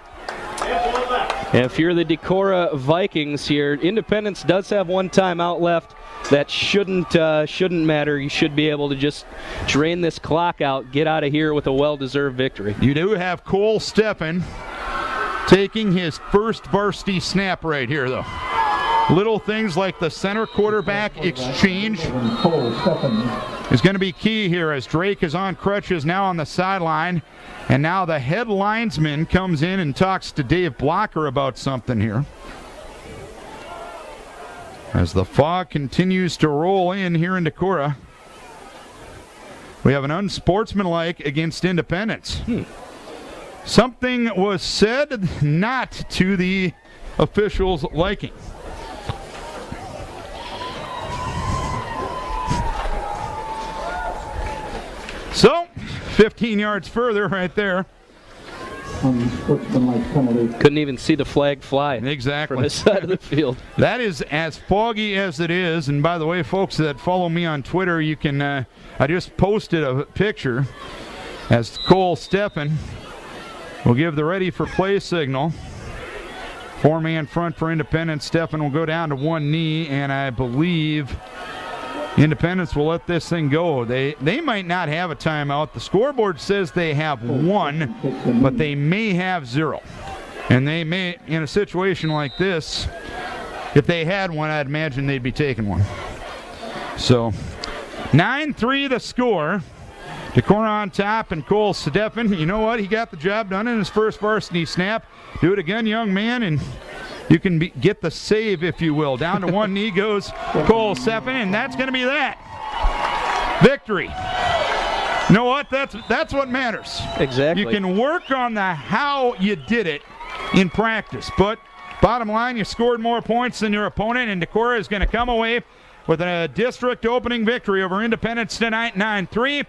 S2: And if you're the Decorah Vikings here, Independence does have 1 timeout left. That shouldn't matter. You should be able to just drain this clock out, get out of here with a well-deserved victory.
S1: You do have Cole Steffen taking his first varsity snap right here, though. Little things like the center quarterback exchange is going to be key here as Drake is on crutches now on the sideline. And now the head linesman comes in and talks to Dave Blocker about something here. As the fog continues to roll in here in Decorah, we have an unsportsmanlike against Independence. Something was said not to the officials' liking. So, 15 yards further right there.
S2: Couldn't even see the flag fly.
S1: Exactly.
S2: From this side of the field.
S1: That is as foggy as it is. And by the way, folks that follow me on Twitter, you can, I just posted a picture as Cole Steffen will give the ready for play signal. 4-man front for Independence. Steffen will go down to 1 knee, and I believe Independence will let this thing go. They might not have a timeout. The scoreboard says they have 1, but they may have 0. And they may, in a situation like this, if they had one, I'd imagine they'd be taking one. So, 9-3 the score. Decorah on top, and Cole Steffen, you know what? He got the job done in his first varsity snap. Do it again, young man, and you can get the save, if you will. Down to 1 knee goes Cole Steffen, and that's going to be that. Victory. You know what? That's what matters.
S2: Exactly.
S1: You can work on the how you did it in practice, but bottom line, you scored more points than your opponent, and Decorah is going to come away with a district opening victory over Independence tonight, 9-3.